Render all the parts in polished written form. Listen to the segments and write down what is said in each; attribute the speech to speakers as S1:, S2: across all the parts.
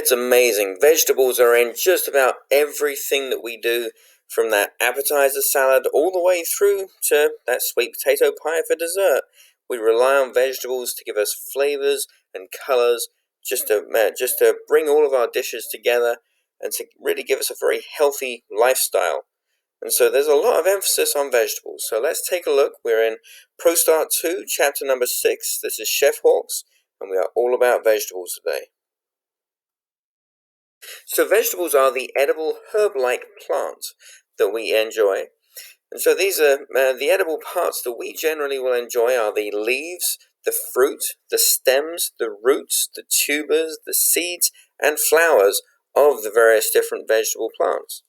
S1: It's amazing. Vegetables are in just about everything that we do, from that appetizer salad all the way through to that sweet potato pie for dessert. We rely on vegetables to give us flavors and colors, just to bring all of our dishes together and to really give us a very healthy lifestyle. And so there's a lot of emphasis on vegetables. So let's take a look. We're in ProStart 2, chapter number 6. This is Chef Hawks, and we are all about vegetables today. So vegetables are the edible herb-like plants that we enjoy. And so these are the edible parts that we generally will enjoy are the leaves, the fruit, the stems, the roots, the tubers, the seeds, and flowers of the various different vegetable plants.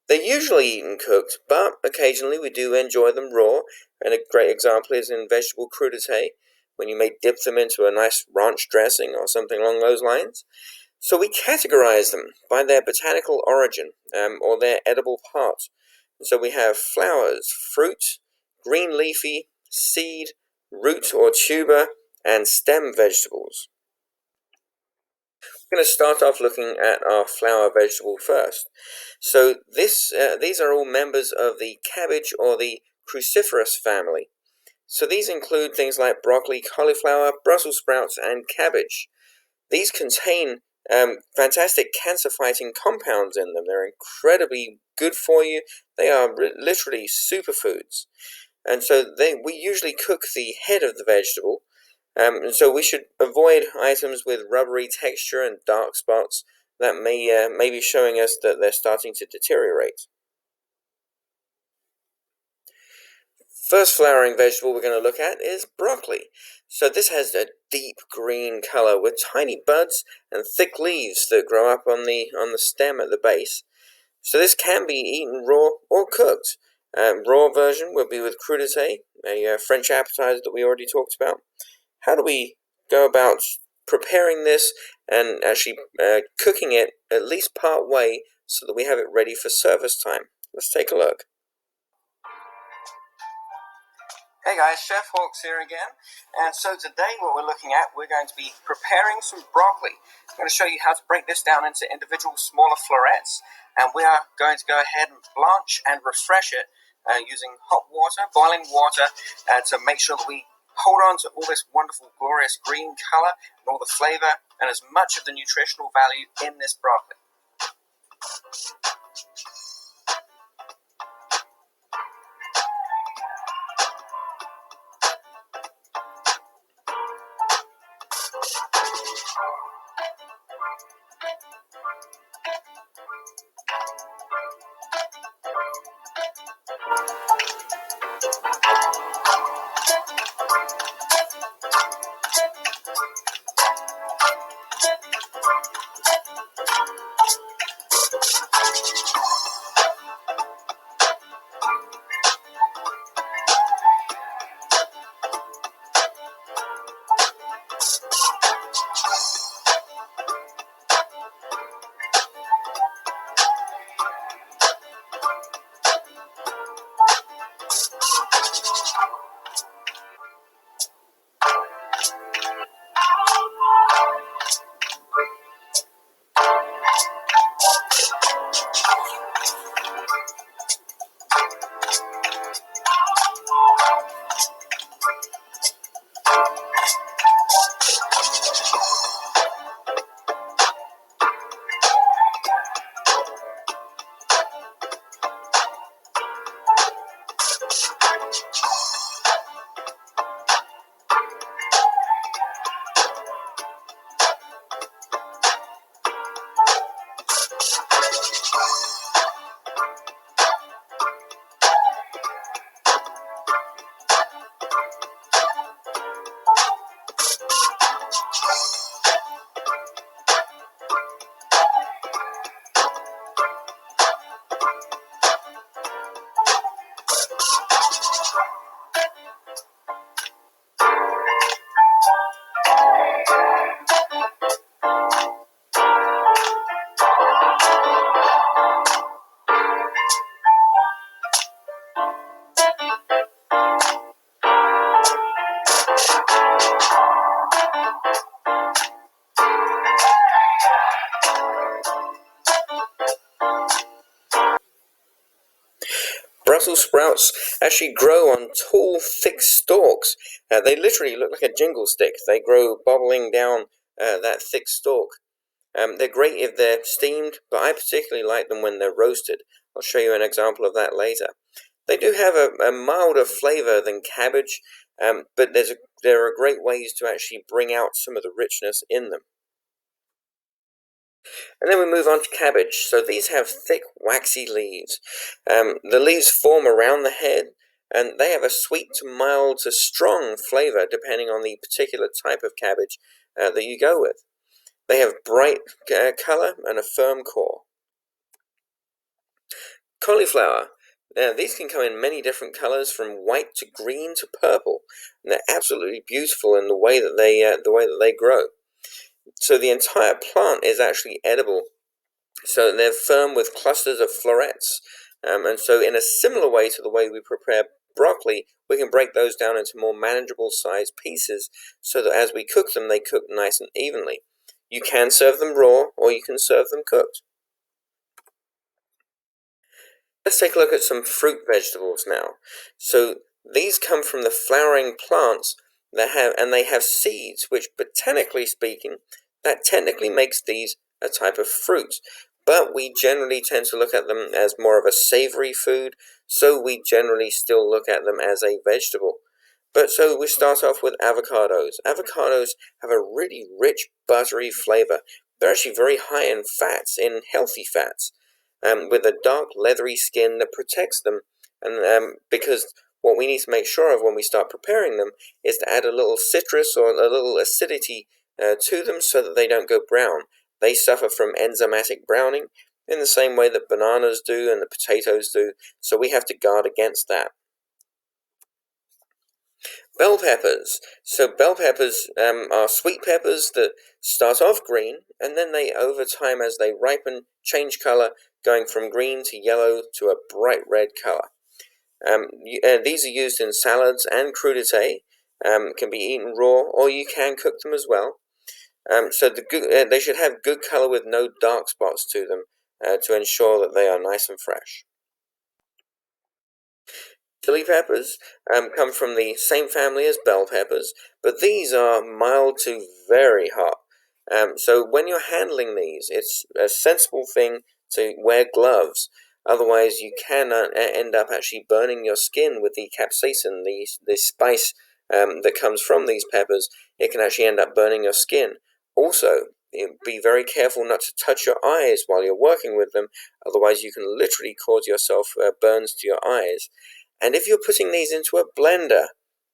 S1: They're usually eaten cooked, but occasionally we do enjoy them raw, and a great example is in vegetable crudité, when you may dip them into a nice ranch dressing or something along those lines. So we categorize them by their botanical origin, or their edible part. So we have flowers, fruit, green leafy, seed, root or tuber, and stem vegetables. We're going to start off looking at our flower vegetable first. So these are all members of the cabbage or the cruciferous family. So these include things like broccoli, cauliflower, Brussels sprouts, and cabbage. These contain fantastic cancer-fighting compounds in them. They're incredibly good for you. They are literally superfoods. And so we usually cook the head of the vegetable. And so we should avoid items with rubbery texture and dark spots that may be showing us that they're starting to deteriorate. First flowering vegetable we're going to look at is broccoli. So this has a deep green color with tiny buds and thick leaves that grow up on the stem at the base. So this can be eaten raw or cooked. Raw version would be with crudité, a French appetizer that we already talked about. How do we go about preparing this and actually cooking it at least part way so that we have it ready for service time? Let's take a look. Hey guys, Chef Hawks here again, and so today what we're looking at, we're going to be preparing some broccoli. I'm going to show you how to break this down into individual smaller florets, and we are going to go ahead and blanch and refresh it using hot water, boiling water, to make sure that we hold on to all this wonderful, glorious green color and all the flavor and as much of the nutritional value in this broccoli. Brussels sprouts actually grow on tall, thick stalks. They literally look like a jingle stick. They grow bobbling down that thick stalk. They're great if they're steamed, but I particularly like them when they're roasted. I'll show you an example of that later. They do have a milder flavor than cabbage, but there are great ways to actually bring out some of the richness in them. And then we move on to cabbage. So these have thick, waxy leaves. The leaves form around the head, and they have a sweet to mild to strong flavor depending on the particular type of cabbage that you go with. They have bright color and a firm core. Cauliflower. Now, these can come in many different colors, from white to green to purple, and they're absolutely beautiful in the way that they grow. So the entire plant is actually edible. So they're firm with clusters of florets, and so in a similar way to the way we prepare broccoli, we can break those down into more manageable sized pieces, so that as we cook them, they cook nice and evenly. You can serve them raw, or you can serve them cooked. Let's take a look at some fruit vegetables now. So these come from the flowering plants they have seeds, which botanically speaking, that technically makes these a type of fruit. But we generally tend to look at them as more of a savory food, so we generally still look at them as a vegetable. But so we start off with avocados. Avocados have a really rich, buttery flavor. They're actually very high in fats, in healthy fats, with a dark, leathery skin that protects them. And because what we need to make sure of when we start preparing them is to add a little citrus or a little acidity to them so that they don't go brown. They suffer from enzymatic browning in the same way that bananas do and the potatoes do, so we have to guard against that. Bell peppers. So bell peppers are sweet peppers that start off green, and then they, over time, as they ripen, change color, going from green to yellow to a bright red color. These are used in salads and crudité, can be eaten raw, or you can cook them as well. So they should have good color with no dark spots to them to ensure that they are nice and fresh. Chili peppers come from the same family as bell peppers, but these are mild to very hot. So when you're handling these, it's a sensible thing to wear gloves. Otherwise, you can end up actually burning your skin with the capsaicin, the spice that comes from these peppers. It can actually end up burning your skin. Also, be very careful not to touch your eyes while you're working with them. Otherwise, you can literally cause yourself burns to your eyes. And if you're putting these into a blender,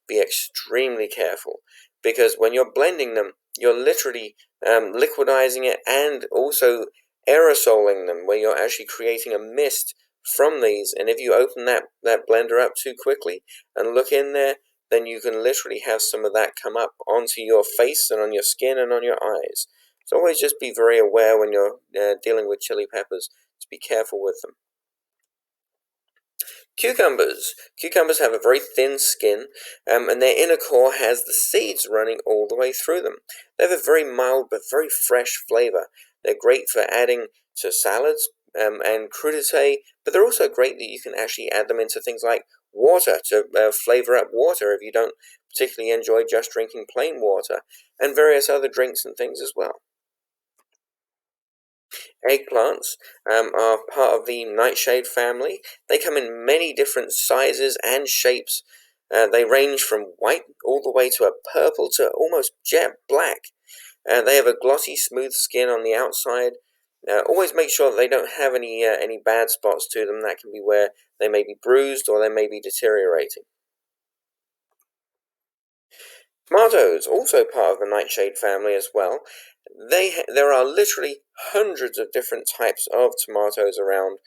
S1: be extremely careful, because when you're blending them, you're literally liquidizing it and also aerosoling them, where you're actually creating a mist from these. And if you open that blender up too quickly and look in there, then you can literally have some of that come up onto your face and on your skin and on your eyes. So always just be very aware when you're dealing with chili peppers to be careful with them. Cucumbers. Cucumbers have a very thin skin, and their inner core has the seeds running all the way through them. They have a very mild but very fresh flavor. They're great for adding to salads and crudité, but they're also great that you can actually add them into things like water to flavor up water if you don't particularly enjoy just drinking plain water, and various other drinks and things as well. Eggplants are part of the nightshade family. They come in many different sizes and shapes. They range from white all the way to a purple to almost jet black. They have a glossy, smooth skin on the outside. Always make sure that they don't have any bad spots to them. That can be where they may be bruised or they may be deteriorating. Tomatoes, also part of the nightshade family as well. There are literally hundreds of different types of tomatoes around,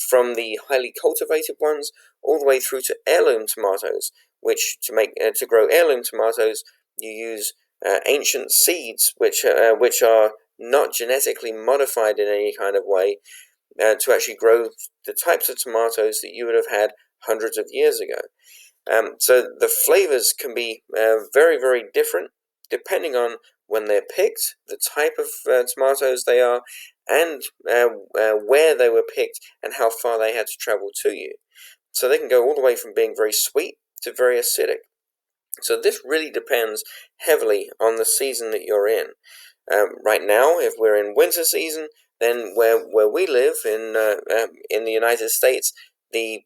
S1: from the highly cultivated ones all the way through to heirloom tomatoes, which to grow heirloom tomatoes you use ancient seeds, which are not genetically modified in any kind of way, to actually grow the types of tomatoes that you would have had hundreds of years ago. So the flavors can be very, very different depending on when they're picked, the type of tomatoes they are, and where they were picked and how far they had to travel to you. So they can go all the way from being very sweet to very acidic. So this really depends heavily on the season that you're in. Right now, if we're in winter season, then where we live in the United States, the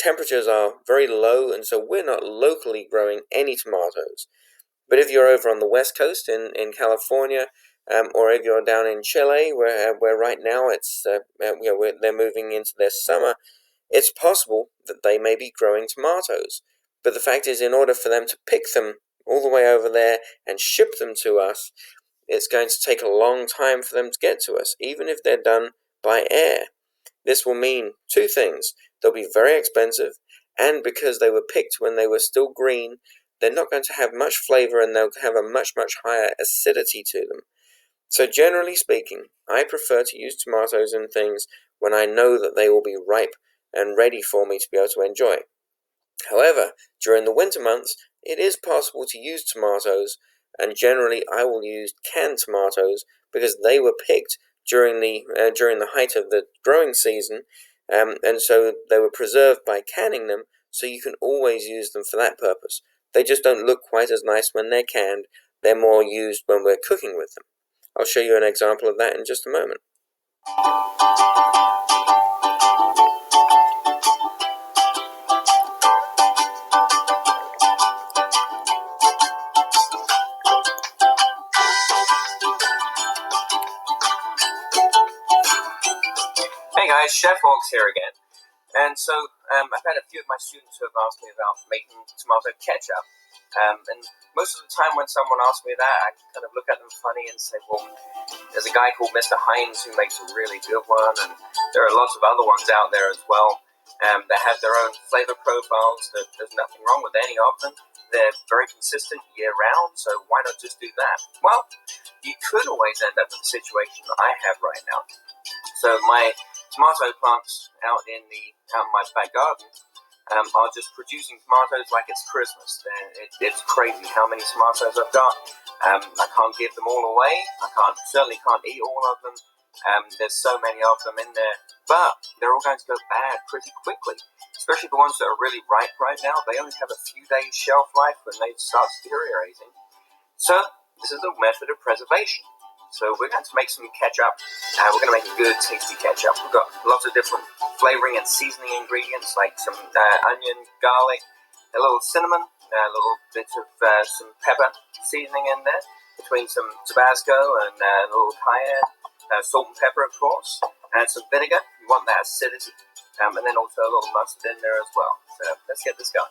S1: temperatures are very low, and so we're not locally growing any tomatoes. But if you're over on the west coast in California, or if you're down in Chile, where right now it's they're moving into their summer, it's possible that they may be growing tomatoes. But the fact is, in order for them to pick them all the way over there and ship them to us, it's going to take a long time for them to get to us, even if they're done by air. This will mean two things. They'll be very expensive, and because they were picked when they were still green, they're not going to have much flavor, and they'll have a much, much higher acidity to them. So generally speaking, I prefer to use tomatoes and things when I know that they will be ripe and ready for me to be able to enjoy. However, during the winter months, it is possible to use tomatoes, and generally I will use canned tomatoes because they were picked during the height of the growing season, and so they were preserved by canning them, so you can always use them for that purpose. They just don't look quite as nice when they're canned. They're more used when we're cooking with them. I'll show you an example of that in just a moment. Hey guys, Chef Hawks here again. And so I've had a few of my students who have asked me about making tomato ketchup. And most of the time when someone asks me that, I kind of look at them funny and say, well, there's a guy called Mr. Heinz who makes a really good one, and there are lots of other ones out there as well that have their own flavor profiles. There's nothing wrong with any of them. They're very consistent year-round, so why not just do that? Well, you could always end up in the situation that I have right now. So my tomato plants out in my back garden are just producing tomatoes like it's Christmas. It's crazy how many tomatoes I've got. I can't give them all away. I certainly can't eat all of them. There's so many of them in there, but they're all going to go bad pretty quickly, especially the ones that are really ripe right now. They only have a few days shelf life when they start deteriorating. So this is a method of preservation. So we're going to make some ketchup. We're going to make a good, tasty ketchup. We've got lots of different flavoring and seasoning ingredients, like some onion, garlic, a little cinnamon, a little bit of some pepper seasoning in there, between some Tabasco and a little cayenne, salt and pepper, of course, and some vinegar. You want that acidity, and then also a little mustard in there as well. So let's get this going.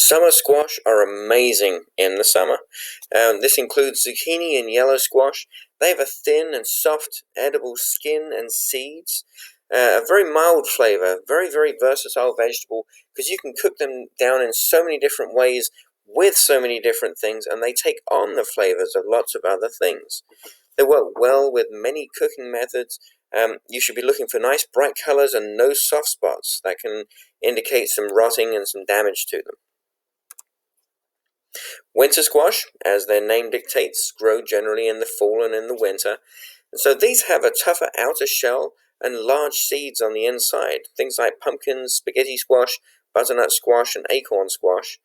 S1: Summer squash are amazing in the summer. This includes zucchini and yellow squash. They have a thin and soft, edible skin and seeds. A very mild flavor, very, very versatile vegetable because you can cook them down in so many different ways with so many different things, and they take on the flavors of lots of other things. They work well with many cooking methods. You should be looking for nice bright colors and no soft spots. That can indicate some rotting and some damage to them. Winter squash, as their name dictates, grow generally in the fall and in the winter. And so these have a tougher outer shell and large seeds on the inside, things like pumpkins, spaghetti squash, butternut squash, and acorn squash.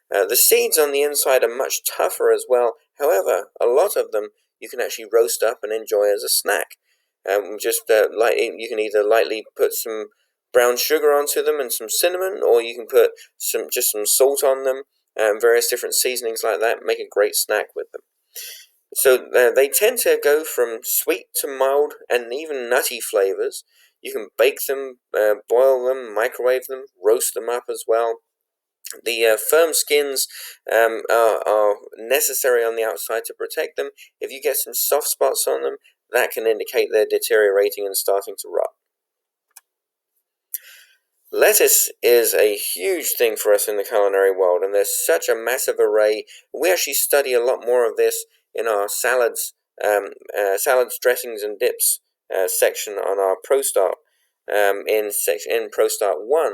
S1: The seeds on the inside are much tougher as well. However, a lot of them you can actually roast up and enjoy as a snack. You can either lightly put some brown sugar onto them and some cinnamon, or you can put some salt on them, various different seasonings like that. Make a great snack with them. So they tend to go from sweet to mild and even nutty flavors. You can bake them, boil them, microwave them, roast them up as well. The firm skins are necessary on the outside to protect them. If you get some soft spots on them, that can indicate they're deteriorating and starting to rot. Lettuce is a huge thing for us in the culinary world, and there's such a massive array. We actually study a lot more of this in our salads, dressings, and dips section on our ProStart in ProStart 1.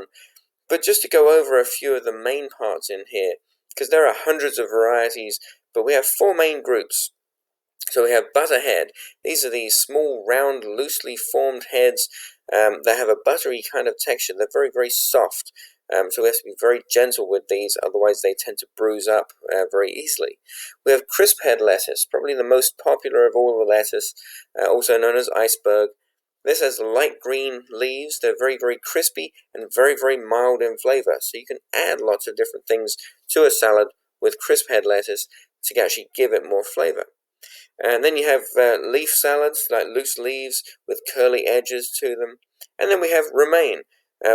S1: But just to go over a few of the main parts in here, because there are hundreds of varieties, but we have 4 main groups. So we have butterhead. These are these small, round, loosely formed heads that have a buttery kind of texture. They're very, very soft. So we have to be very gentle with these, otherwise they tend to bruise up very easily. We have crisp head lettuce, probably the most popular of all the lettuce, also known as iceberg. This has light green leaves. They're very, very crispy and very, very mild in flavor. So you can add lots of different things to a salad with crisp head lettuce to actually give it more flavor. And then you have leaf salads, like loose leaves with curly edges to them. And then we have romaine,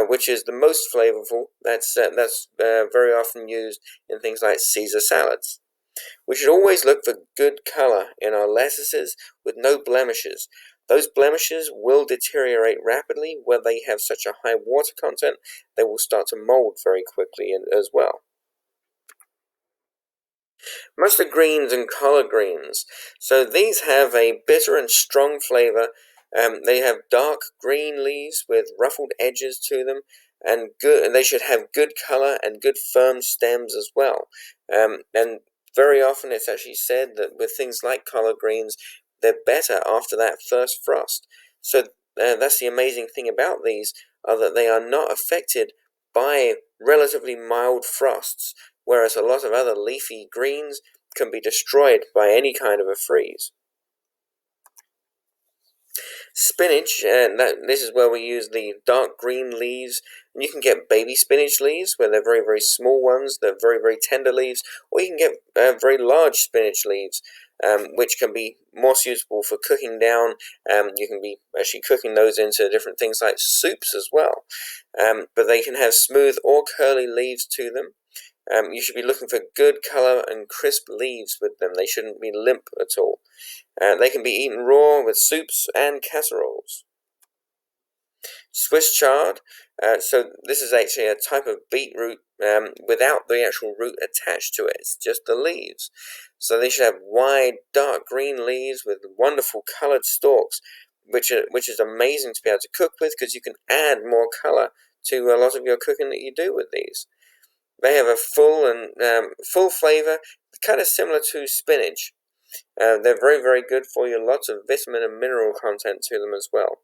S1: which is the most flavorful. That's very often used in things like Caesar salads. We should always look for good color in our lettuces with no blemishes. Those blemishes will deteriorate rapidly where they have such a high water content. They will start to mold very quickly as well. Mustard greens and collard greens. So these have a bitter and strong flavor. They have dark green leaves with ruffled edges to them, and they should have good color and good firm stems as well. And very often it's actually said that with things like collard greens, they're better after that first frost. So that's the amazing thing about these, are that they are not affected by relatively mild frosts, whereas a lot of other leafy greens can be destroyed by any kind of a freeze. Spinach, this is where we use the dark green leaves. And you can get baby spinach leaves, where they're very, very small ones. They're very, very tender leaves. Or you can get very large spinach leaves, which can be more suitable for cooking down. You can be actually cooking those into different things like soups as well. But they can have smooth or curly leaves to them. You should be looking for good color and crisp leaves with them. They shouldn't be limp at all. They can be eaten raw with soups and casseroles. Swiss chard. So this is actually a type of beetroot without the actual root attached to it. It's just the leaves. So they should have wide, dark green leaves with wonderful colored stalks, which is amazing to be able to cook with, because you can add more color to a lot of your cooking that you do with these. They have a full flavor, kind of similar to spinach. They're very, very good for you. Lots of vitamin and mineral content to them as well.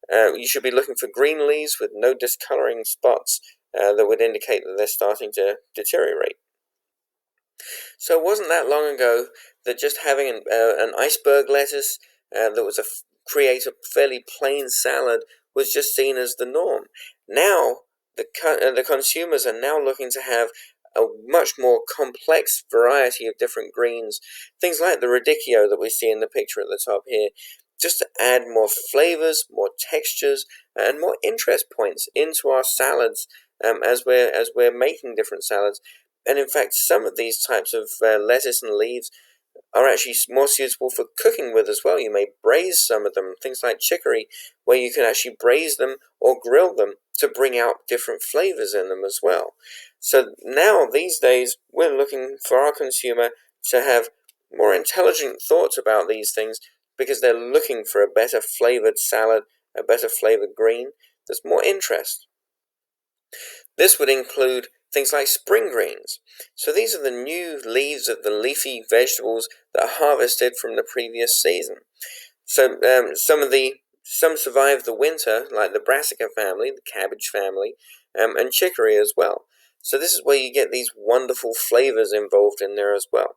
S1: You should be looking for green leaves with no discoloring spots that would indicate that they're starting to deteriorate. So it wasn't that long ago that just having an iceberg lettuce that was create a fairly plain salad was just seen as the norm. Now the consumers are now looking to have a much more complex variety of different greens, things like the radicchio that we see in the picture at the top here, just to add more flavors, more textures, and more interest points into our salads as we're making different salads. And in fact, some of these types of lettuce and leaves are actually more suitable for cooking with as well. You may braise some of them, things like chicory, where you can actually braise them or grill them to bring out different flavors in them as well. So now, these days, we're looking for our consumer to have more intelligent thoughts about these things because they're looking for a better flavored salad, a better flavored green. There's more interest. This would include things like spring greens. So these are the new leaves of the leafy vegetables that are harvested from the previous season. So some survive the winter, like the brassica family, the cabbage family, and chicory as well. So this is where you get these wonderful flavors involved in there as well.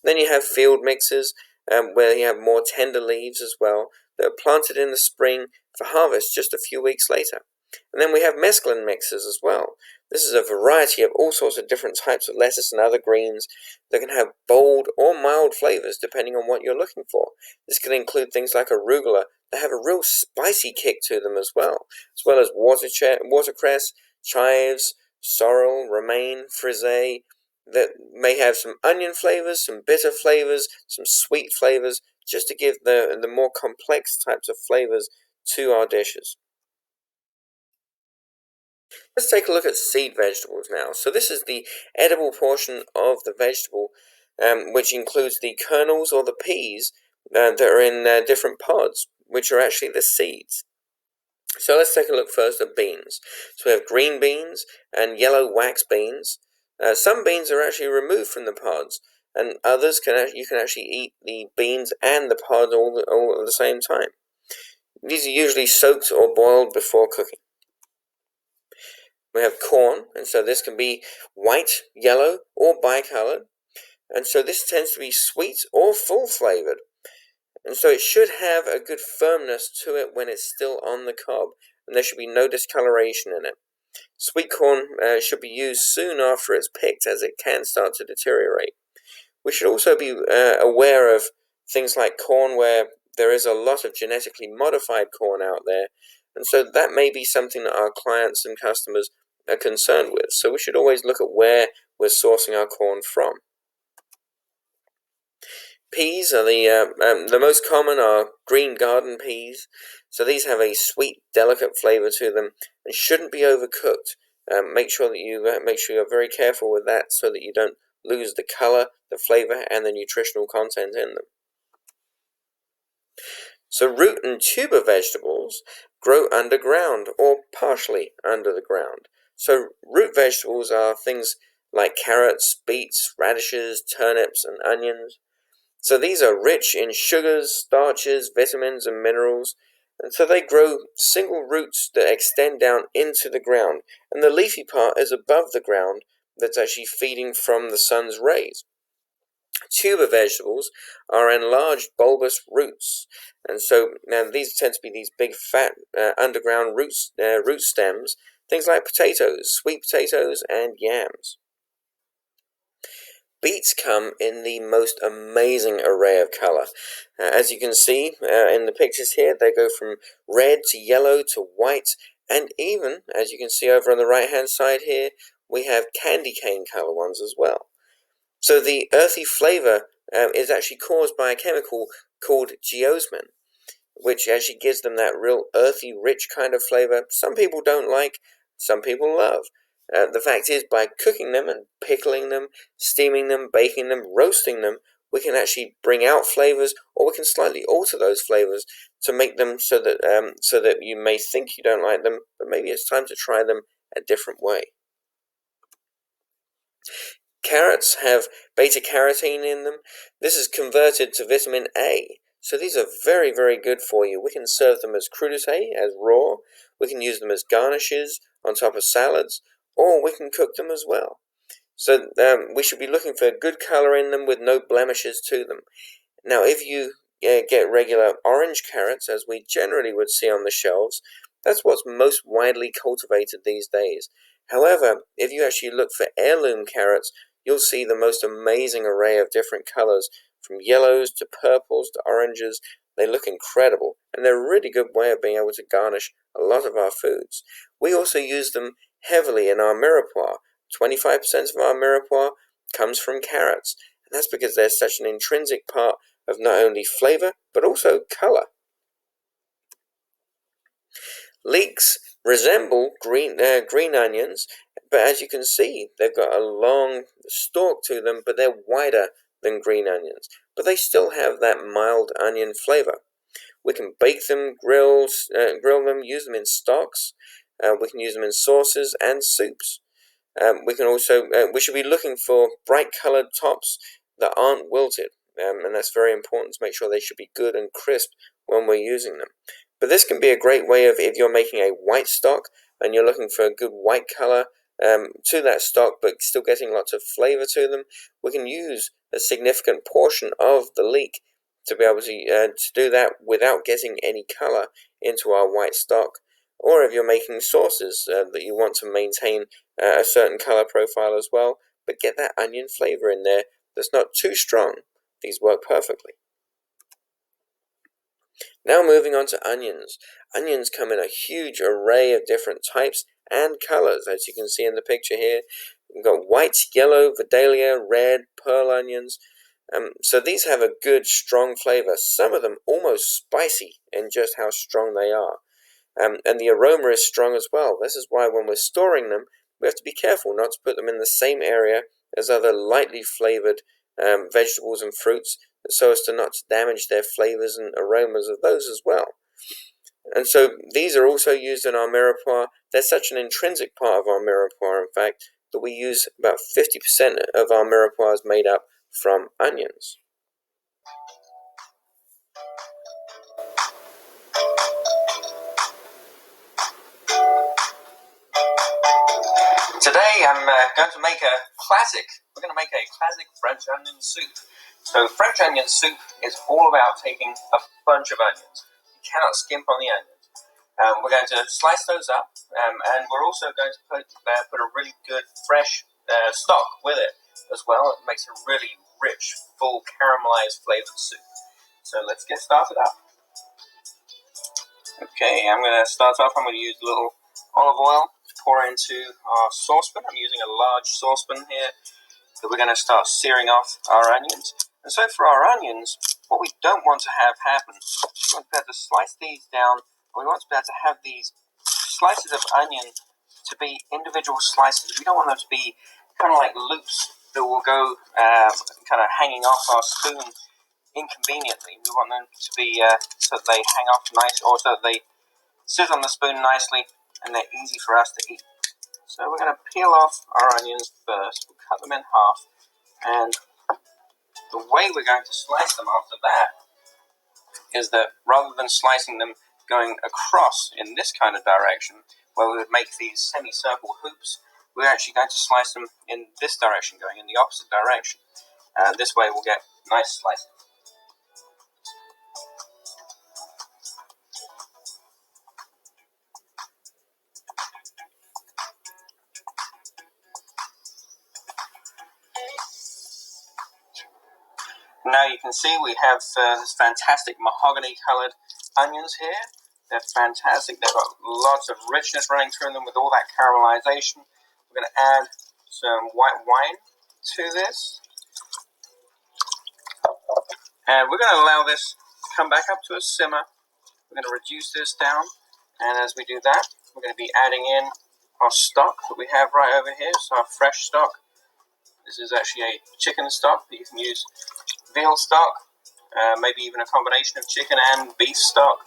S1: Then you have field mixes, where you have more tender leaves as well, that are planted in the spring for harvest just a few weeks later. And then we have mesclun mixes as well. This is a variety of all sorts of different types of lettuce and other greens that can have bold or mild flavors depending on what you're looking for. This can include things like arugula that have a real spicy kick to them as well as watercress, chives, sorrel, romaine, frisee, that may have some onion flavors, some bitter flavors, some sweet flavors, just to give the more complex types of flavors to our dishes. Let's take a look at seed vegetables now. So this is the edible portion of the vegetable, which includes the kernels or the peas that are in different pods, which are actually the seeds. So let's take a look first at beans. So we have green beans and yellow wax beans. Some beans are actually removed from the pods, and others you can actually eat the beans and the pod all at the same time. These are usually soaked or boiled before cooking. We have corn, and so this can be white, yellow, or bicolored. And so this tends to be sweet or full-flavored. And so it should have a good firmness to it when it's still on the cob, and there should be no discoloration in it. Sweet corn should be used soon after it's picked, as it can start to deteriorate. We should also be aware of things like corn where there is a lot of genetically modified corn out there, and so that may be something that our clients and customers are concerned with. So we should always look at where we're sourcing our corn from. Peas are the most common are green garden peas. So these have a sweet, delicate flavor to them and shouldn't be overcooked. Make sure you're very careful with that so that you don't lose the color, the flavor, and the nutritional content in them. So root and tuber vegetables grow underground or partially under the ground. So root vegetables are things like carrots, beets, radishes, turnips, and onions. So these are rich in sugars, starches, vitamins, and minerals, and so they grow single roots that extend down into the ground, and the leafy part is above the ground that's actually feeding from the sun's rays. Tuber vegetables are enlarged bulbous roots, and so now these tend to be these big fat underground root stems, things like potatoes, sweet potatoes, and yams. Beets come in the most amazing array of color. As you can see in the pictures here, they go from red to yellow to white, and even, as you can see over on the right hand side here, we have candy cane color ones as well. So the earthy flavor is actually caused by a chemical called geosmin, which actually gives them that real earthy, rich kind of flavor. Some people don't like, some people love. The fact is, by cooking them and pickling them, steaming them, baking them, roasting them, we can actually bring out flavors, or we can slightly alter those flavors to make them so that you may think you don't like them, but maybe it's time to try them a different way. Carrots have beta-carotene in them. This is converted to vitamin A. So these are very, very good for you. We can serve them as crudité, as raw. We can use them as garnishes on top of salads, or we can cook them as well. So we should be looking for good color in them with no blemishes to them. Now, if you get regular orange carrots, as we generally would see on the shelves, that's what's most widely cultivated these days. However, if you actually look for heirloom carrots, you'll see the most amazing array of different colors, from yellows to purples to oranges. They look incredible, and they're a really good way of being able to garnish a lot of our foods. We also use them heavily in our mirepoix, 25% of our mirepoix comes from carrots, and that's because they're such an intrinsic part of not only flavor but also color. Leeks resemble green onions, but as you can see, they've got a long stalk to them, but they're wider than green onions. But they still have that mild onion flavor. We can bake them, grill them, use them in stocks. We can use them in sauces and soups. We should be looking for bright colored tops that aren't wilted, and that's very important to make sure they should be good and crisp when we're using them. But this can be a great way of, if you're making a white stock and you're looking for a good white color to that stock, but still getting lots of flavor to them, we can use a significant portion of the leek to be able to do that without getting any color into our white stock. Or if you're making sauces that you want to maintain a certain color profile as well, but get that onion flavor in there that's not too strong, these work perfectly. Now moving on to onions. Onions come in a huge array of different types and colors, as you can see in the picture here. We've got white, yellow, Vidalia, red, pearl onions. So these have a good, strong flavor, some of them almost spicy in just how strong they are. And the aroma is strong as well. This is why when we're storing them, we have to be careful not to put them in the same area as other lightly flavored vegetables and fruits, so as to not damage their flavors and aromas of those as well. And so these are also used in our mirepoix. They're such an intrinsic part of our mirepoix, in fact, that we use about 50% of our mirepoix made up from onions. Today I'm going to make a classic. We're going to make a classic French onion soup. So French onion soup is all about taking a bunch of onions. You cannot skimp on the onions. We're going to slice those up, and we're also going to put a really good fresh stock with it as well. It makes a really rich, full, caramelized flavored soup. So let's get started up. Okay, I'm going to start off. I'm going to use a little olive oil to pour into our saucepan. I'm using a large saucepan here that we're going to start searing off our onions. And so for our onions, what we don't want to have happen, we want to be able to slice these down. We want to be able to have these slices of onion to be individual slices. We don't want them to be kind of like loops that will go kind of hanging off our spoon inconveniently. We want them to be so that they hang off nice, or so that they sit on the spoon nicely and they're easy for us to eat. So we're going to peel off our onions first. We'll cut them in half, and the way we're going to slice them after that is that rather than slicing them going across in this kind of direction, where we would make these semicircle hoops, we're actually going to slice them in this direction, going in the opposite direction. This way we'll get nice slices. Now you can see we have this fantastic mahogany colored onions here. They're fantastic. They've got lots of richness running through them with all that caramelization. We're going to add some white wine to this. And we're going to allow this to come back up to a simmer. We're going to reduce this down. And as we do that, we're going to be adding in our stock that we have right over here. So our fresh stock. This is actually a chicken stock, but you can use veal stock. Maybe even a combination of chicken and beef stock,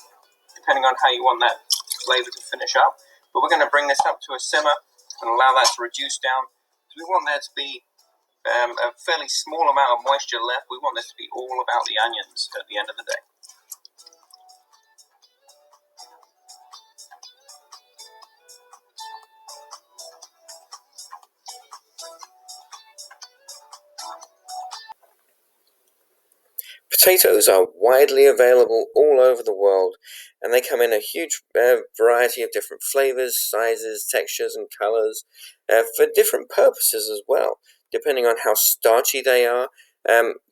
S1: depending on how you want that flavor to finish up. But we're going to bring this up to a simmer and allow that to reduce down. So we want there to be a fairly small amount of moisture left. We want this to be all about the onions at the end of the day. Potatoes are widely available all over the world, and they come in a huge variety of different flavors, sizes, textures, and colors for different purposes as well, depending on how starchy they are.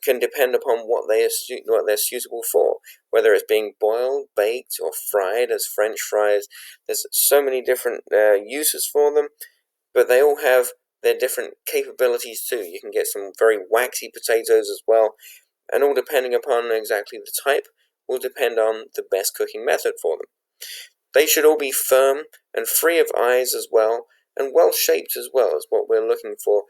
S1: Can depend upon what they're suitable for, whether it's being boiled, baked, or fried as French fries. There's so many different uses for them, but they all have their different capabilities too. You can get some very waxy potatoes as well, and all depending upon exactly the type will depend on the best cooking method for them. They should all be firm and free of eyes as well, and well shaped as well as what we're looking for.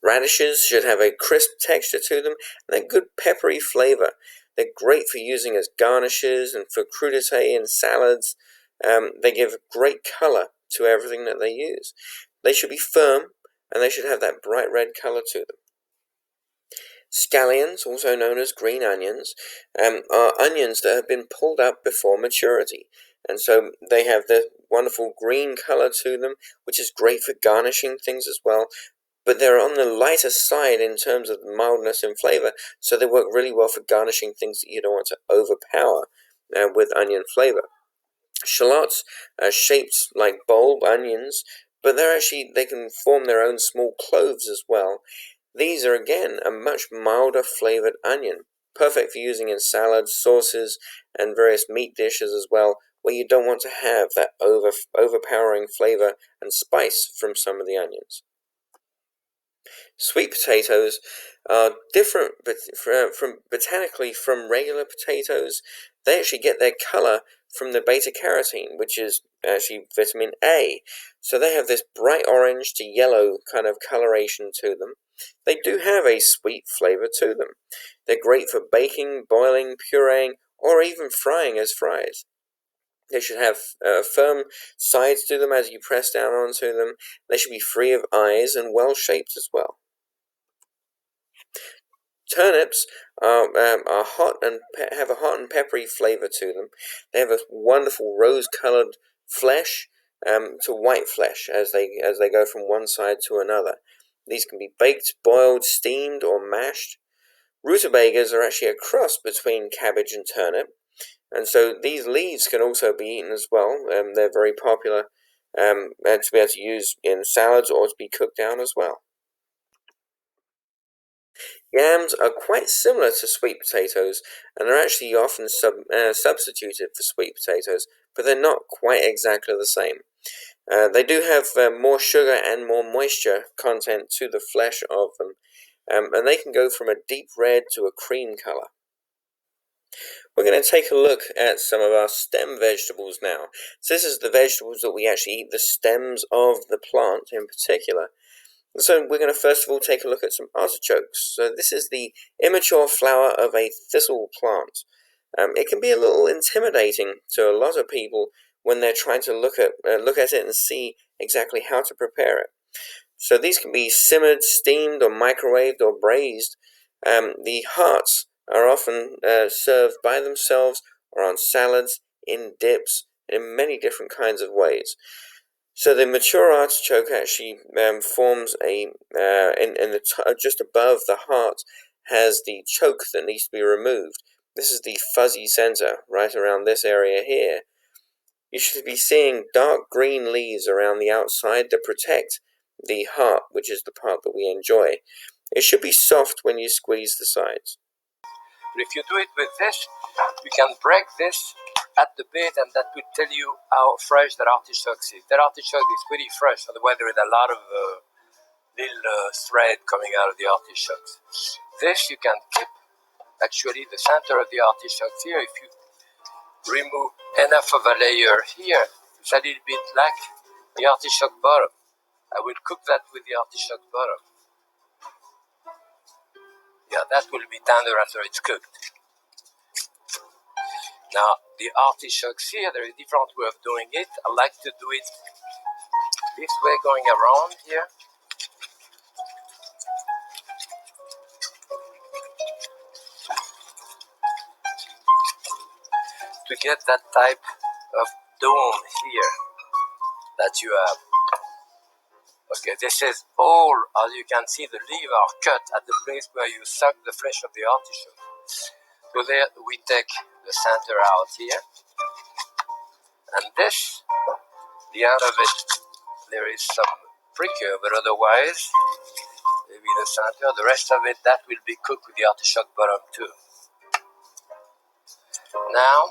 S1: Radishes should have a crisp texture to them and a good peppery flavor. They're great for using as garnishes and for crudité in salads. They give great color to everything that they use. They should be firm and they should have that bright red color to them. Scallions, also known as green onions, are onions that have been pulled up before maturity. And so they have the wonderful green color to them, which is great for garnishing things as well. But they're on the lighter side in terms of mildness and flavor, so they work really well for garnishing things that you don't want to overpower with onion flavor. Shallots are shaped like bulb onions, but they can form their own small cloves as well. These are again a much milder flavored onion, perfect for using in salads, sauces, and various meat dishes as well, where you don't want to have that overpowering flavor and spice from some of the onions. Sweet potatoes are different botanically from regular potatoes. They actually get their color from the beta-carotene, which is actually vitamin A. So they have this bright orange to yellow kind of coloration to them. They do have a sweet flavor to them. They're great for baking, boiling, pureeing, or even frying as fries. They should have firm sides to them as you press down onto them. They should be free of eyes and well-shaped as well. Turnips are hot and have a hot and peppery flavor to them. They have a wonderful rose-colored flesh to white flesh as they go from one side to another. These can be baked, boiled, steamed, or mashed. Rutabagas are actually a cross between cabbage and turnip, and so these leaves can also be eaten as well. They're very popular to be able to use in salads or to be cooked down as well. Yams are quite similar to sweet potatoes and are actually often substituted for sweet potatoes, but they're not quite exactly the same. They do have more sugar and more moisture content to the flesh of them. and they can go from a deep red to a cream color. We're going to take a look at some of our stem vegetables now. So this is the vegetables that we actually eat, the stems of the plant in particular. So we're going to first of all take a look at some artichokes. So this is the immature flower of a thistle plant. It can be a little intimidating to a lot of people when they're trying to look at it and see exactly how to prepare it. So these can be simmered, steamed, or microwaved, or braised. The hearts are often served by themselves or on salads, in dips, in many different kinds of ways. So the mature artichoke actually forms a just above the heart has the choke that needs to be removed. This is the fuzzy center right around this area here. You should be seeing dark green leaves around the outside that protect the heart, which is the part that we enjoy. It should be soft when you squeeze the sides.
S2: But if you do it with this, you can break this at the bit, and that will tell you how fresh that artichoke is. That artichoke is pretty fresh, otherwise there is a lot of little thread coming out of the artichokes. This you can keep. Actually, the center of the artichokes here, if you remove enough of a layer here, it's a little bit like the artichoke bottom. I will cook that with the artichoke bottom. Yeah, that will be tender after it's cooked. Now, the artichokes here, there is a different way of doing it. I like to do it this way, going around here. To get that type of dome here that you have. Okay, this is all, as you can see, the leaves are cut at the place where you suck the flesh of the artichoke. So there we take the center out here. And this, the end of it, there is some pricker, but otherwise, maybe the center, the rest of it, that will be cooked with the artichoke bottom too. Now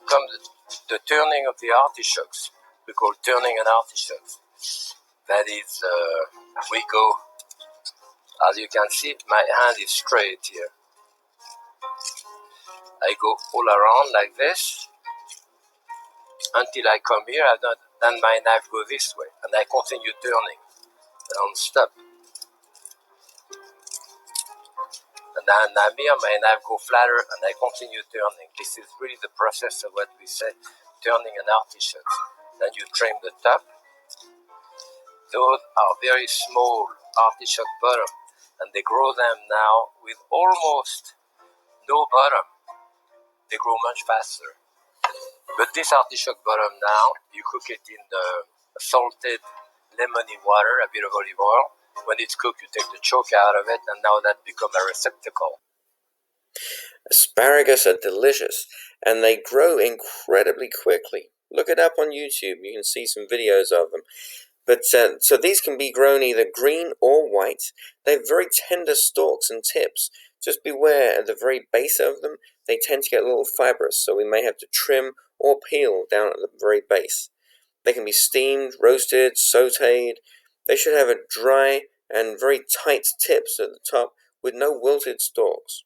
S2: comes the turning of the artichokes. We call turning an artichoke. That is, we go, as you can see, my hand is straight here. I go all around like this until I come here. Then my knife goes this way, and I continue turning non-stop. And then I'm here, my knife goes flatter, and I continue turning. This is really the process of what we say, turning an artichoke. Then you trim the top. Those are very small artichoke bottom, and they grow them now with almost no bottom. They grow much faster. But this artichoke bottom now, you cook it in the salted lemony water, a bit of olive oil. When it's cooked, you take the choke out of it, and now that becomes a receptacle.
S1: Asparagus are delicious, and they grow incredibly quickly. Look it up on YouTube. You can see some videos of them. But so these can be grown either green or white. They have very tender stalks and tips. Just beware at the very base of them, they tend to get a little fibrous, so we may have to trim or peel down at the very base. They can be steamed, roasted, sautéed. They should have a dry and very tight tips at the top with no wilted stalks.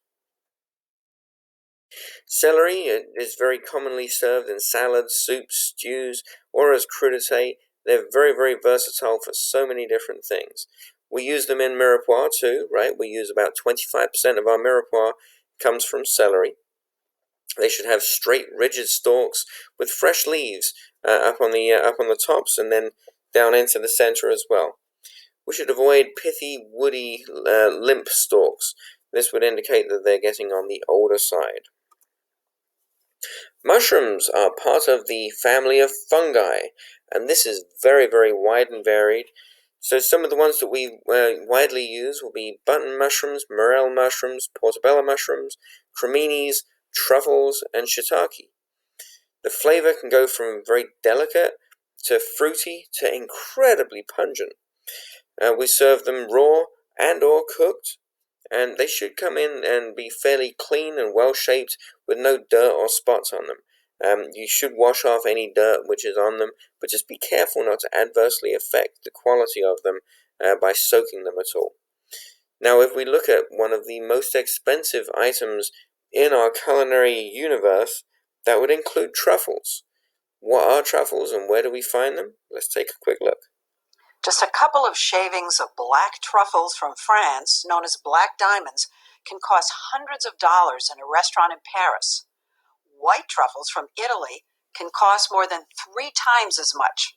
S1: Celery is very commonly served in salads, soups, stews, or as crudité. They're very, very versatile for so many different things. We use them in mirepoix too, right? We use about 25% of our mirepoix comes from celery. They should have straight, rigid stalks with fresh leaves up on the tops and then down into the center as well. We should avoid pithy, woody, limp stalks. This would indicate that they're getting on the older side. Mushrooms are part of the family of fungi, and this is very, very wide and varied. So some of the ones that we widely use will be button mushrooms, morel mushrooms, portobello mushrooms, creminis, truffles, and shiitake. The flavor can go from very delicate to fruity to incredibly pungent. We serve them raw and or cooked, and they should come in and be fairly clean and well-shaped with no dirt or spots on them. You should wash off any dirt which is on them, but just be careful not to adversely affect the quality of them by soaking them at all. Now, if we look at one of the most expensive items in our culinary universe, that would include truffles. What are truffles and where do we find them? Let's take a quick look.
S3: Just a couple of shavings of black truffles from France, known as black diamonds, can cost hundreds of dollars in a restaurant in Paris. White truffles from Italy can cost more than 3 times as much.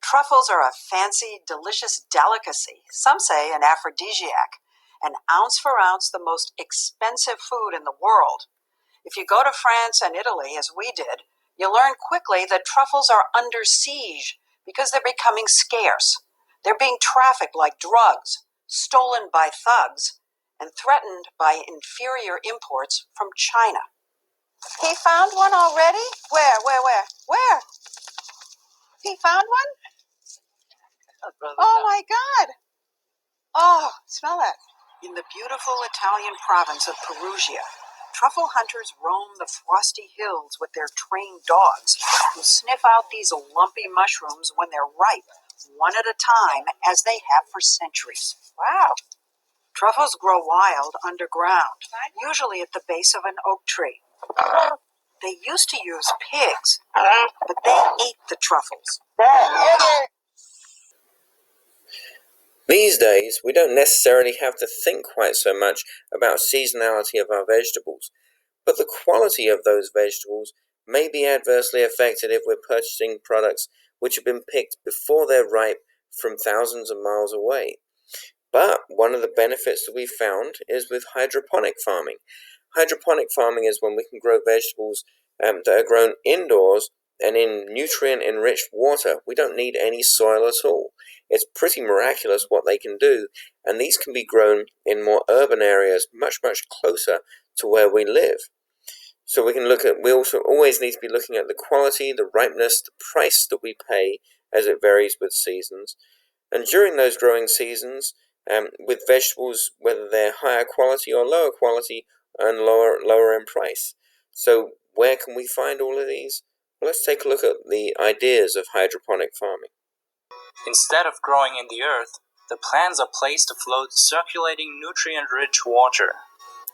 S3: Truffles are a fancy, delicious delicacy, some say an aphrodisiac, and ounce for ounce the most expensive food in the world. If you go to France and Italy, as we did, you'll learn quickly that truffles are under siege because they're becoming scarce. They're being trafficked like drugs, stolen by thugs, and threatened by inferior imports from China. He found one already? Where? He found one? Oh my God! Oh, smell that. In the beautiful Italian province of Perugia, truffle hunters roam the frosty hills with their trained dogs who sniff out these lumpy mushrooms when they're ripe, one at a time, as they have for centuries. Wow. Truffles grow wild underground, usually at the base of an oak tree. They used to use pigs, but they ate the truffles.
S1: These days, we don't necessarily have to think quite so much about seasonality of our vegetables, but the quality of those vegetables may be adversely affected if we're purchasing products which have been picked before they're ripe from thousands of miles away. But one of the benefits that we found is with hydroponic farming. Hydroponic farming is when we can grow vegetables that are grown indoors and in nutrient-enriched water. We don't need any soil at all. It's pretty miraculous what they can do, and these can be grown in more urban areas, much, much closer to where we live. So we also always need to be looking at the quality, the ripeness, the price that we pay as it varies with seasons. And during those growing seasons, with vegetables, whether they're higher quality or lower quality and lower in price. So where can we find all of these? Well, let's take a look at the ideas of hydroponic farming.
S4: Instead of growing in the earth, the plants are placed afloat circulating nutrient-rich water.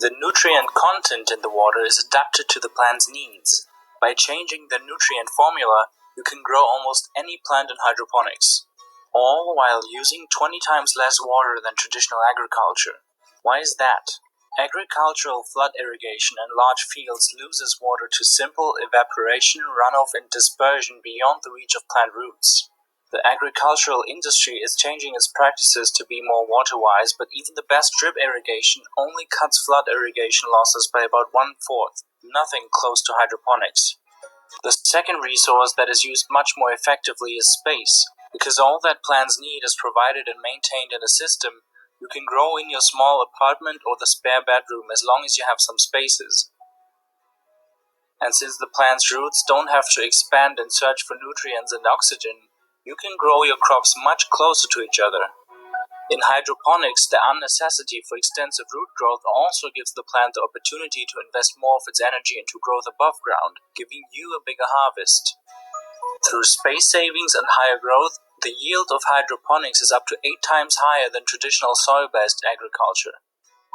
S4: The nutrient content in the water is adapted to the plant's needs. By changing the nutrient formula, you can grow almost any plant in hydroponics, all while using 20 times less water than traditional agriculture. Why is that? Agricultural flood irrigation in large fields loses water to simple evaporation, runoff, and dispersion beyond the reach of plant roots. The agricultural industry is changing its practices to be more water-wise, but even the best drip irrigation only cuts flood irrigation losses by about 1/4, nothing close to hydroponics. The second resource that is used much more effectively is space. Because all that plants need is provided and maintained in a system, you can grow in your small apartment or the spare bedroom as long as you have some spaces. And since the plant's roots don't have to expand and search for nutrients and oxygen, you can grow your crops much closer to each other. In hydroponics, the unnecessity for extensive root growth also gives the plant the opportunity to invest more of its energy into growth above ground, giving you a bigger harvest. Through space savings and higher growth, the yield of hydroponics is up to 8 times higher than traditional soil-based agriculture.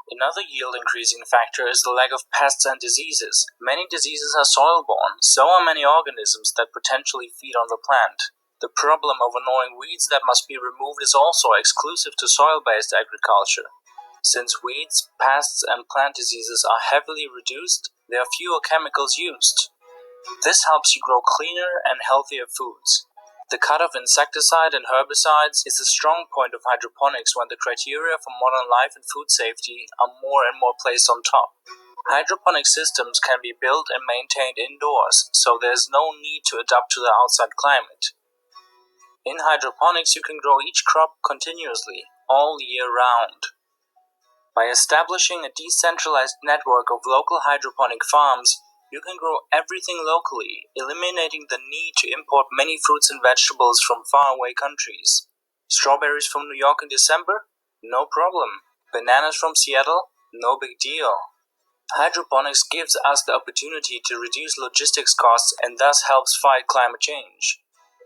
S4: Another yield-increasing factor is the lack of pests and diseases. Many diseases are soil-borne, so are many organisms that potentially feed on the plant. The problem of annoying weeds that must be removed is also exclusive to soil-based agriculture. Since weeds, pests, and plant diseases are heavily reduced, there are fewer chemicals used. This helps you grow cleaner and healthier foods. The cut of insecticide and herbicides is a strong point of hydroponics when the criteria for modern life and food safety are more and more placed on top. Hydroponic systems can be built and maintained indoors, so there's no need to adapt to the outside climate. In hydroponics, you can grow each crop continuously, all year round. By establishing a decentralized network of local hydroponic farms, you can grow everything locally, eliminating the need to import many fruits and vegetables from faraway countries. Strawberries from New York in December? No problem. Bananas from Seattle? No big deal. Hydroponics gives us the opportunity to reduce logistics costs and thus helps fight climate change.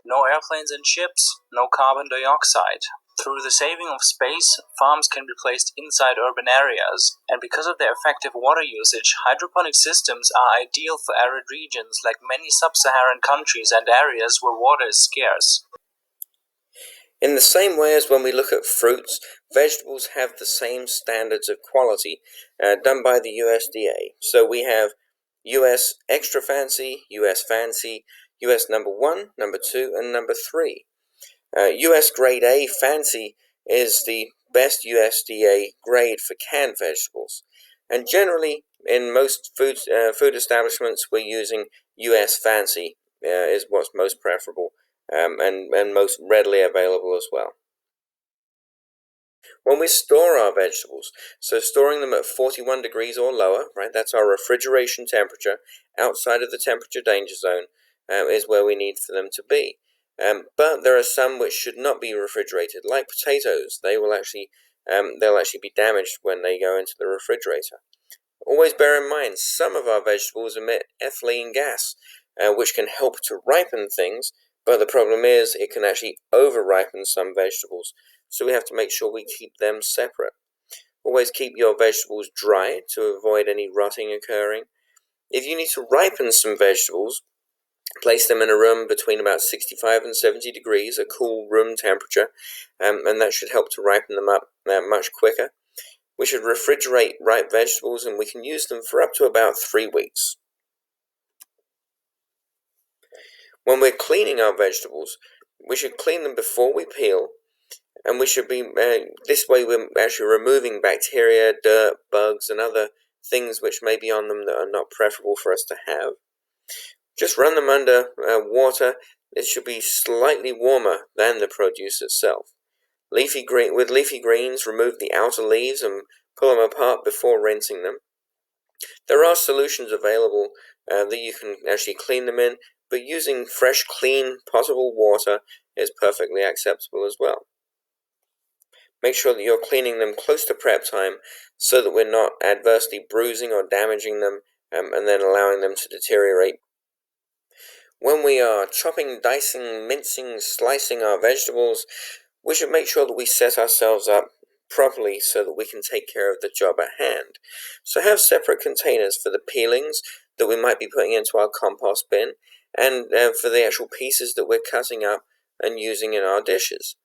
S4: No airplanes and ships, no carbon dioxide. Through the saving of space, farms can be placed inside urban areas, and because of their effective water usage, hydroponic systems are ideal for arid regions like many sub-Saharan countries and areas where water is scarce.
S1: In the same way as when we look at fruits, vegetables have the same standards of quality done by the USDA. So we have US Extra Fancy, US Fancy, US number 1, number 2, and number 3. US Grade A Fancy is the best USDA grade for canned vegetables. And generally, in most food establishments, we're using US Fancy is what's most preferable and most readily available as well. When we store our vegetables, so storing them at 41 degrees or lower, right, that's our refrigeration temperature, outside of the temperature danger zone, is where we need for them to be. But there are some which should not be refrigerated, like potatoes. They'll actually be damaged when they go into the refrigerator. Always bear in mind, some of our vegetables emit ethylene gas, which can help to ripen things, but the problem is it can actually over-ripen some vegetables, so we have to make sure we keep them separate. Always keep your vegetables dry to avoid any rotting occurring. If you need to ripen some vegetables, place them in a room between about 65 and 70 degrees, a cool room temperature, and that should help to ripen them up much quicker. We should refrigerate ripe vegetables, and we can use them for up to about 3 weeks. When we're cleaning our vegetables, we should clean them before we peel, and we should be, this way we're actually removing bacteria, dirt, bugs, and other things which may be on them that are not preferable for us to have. Just run them under water. It should be slightly warmer than the produce itself. With leafy greens, remove the outer leaves and pull them apart before rinsing them. There are solutions available that you can actually clean them in, but using fresh, clean, potable water is perfectly acceptable as well. Make sure that you're cleaning them close to prep time so that we're not adversely bruising or damaging them and then allowing them to deteriorate. When we are chopping, dicing, mincing, slicing our vegetables, we should make sure that we set ourselves up properly so that we can take care of the job at hand. So have separate containers for the peelings that we might be putting into our compost bin and for the actual pieces that we're cutting up and using in our dishes.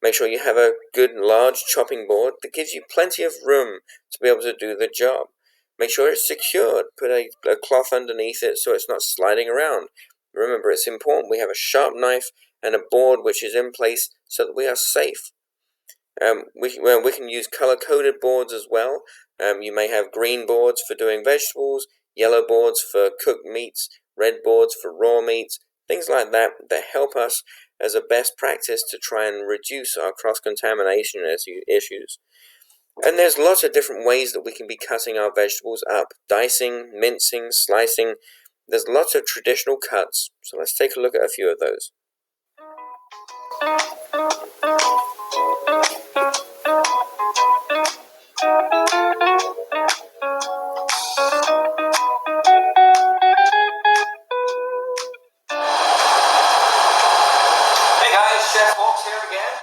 S1: Make sure you have a good large chopping board that gives you plenty of room to be able to do the job. Make sure it's secured. Put a cloth underneath it so it's not sliding around. Remember, it's important we have a sharp knife and a board which is in place so that we are safe. We can use color-coded boards as well. You may have green boards for doing vegetables, yellow boards for cooked meats, red boards for raw meats, things like that help us as a best practice to try and reduce our cross-contamination issues. And there's lots of different ways that we can be cutting our vegetables up. Dicing, mincing, slicing. There's lots of traditional cuts, so let's take a look at a few of those.
S2: Hey guys, Chef Hawks here again.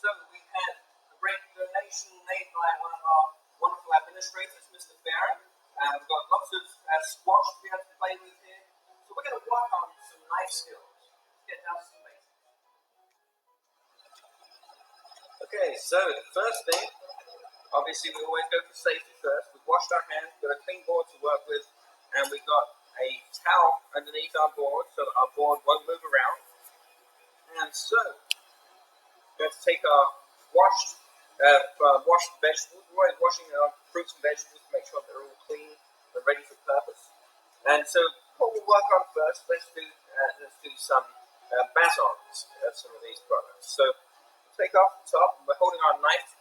S2: So we had a great donation made by one of our wonderful administrators, Mr. Farron. We've got lots of squash we have to play with here. So we're going to work on some knife skills. Get down to some basics. Okay, so the first thing, obviously we always go for safety first. We've washed our hands, we've got a clean board to work with, and we've got a towel underneath our board so that our board won't move around. And so, we're going to take our washed vegetables. We're always washing our fruits and vegetables to make sure they're all clean and ready for purpose. And so, what we'll work on first, let's do some batons of some of these products. So, take off the top, and we're holding our knife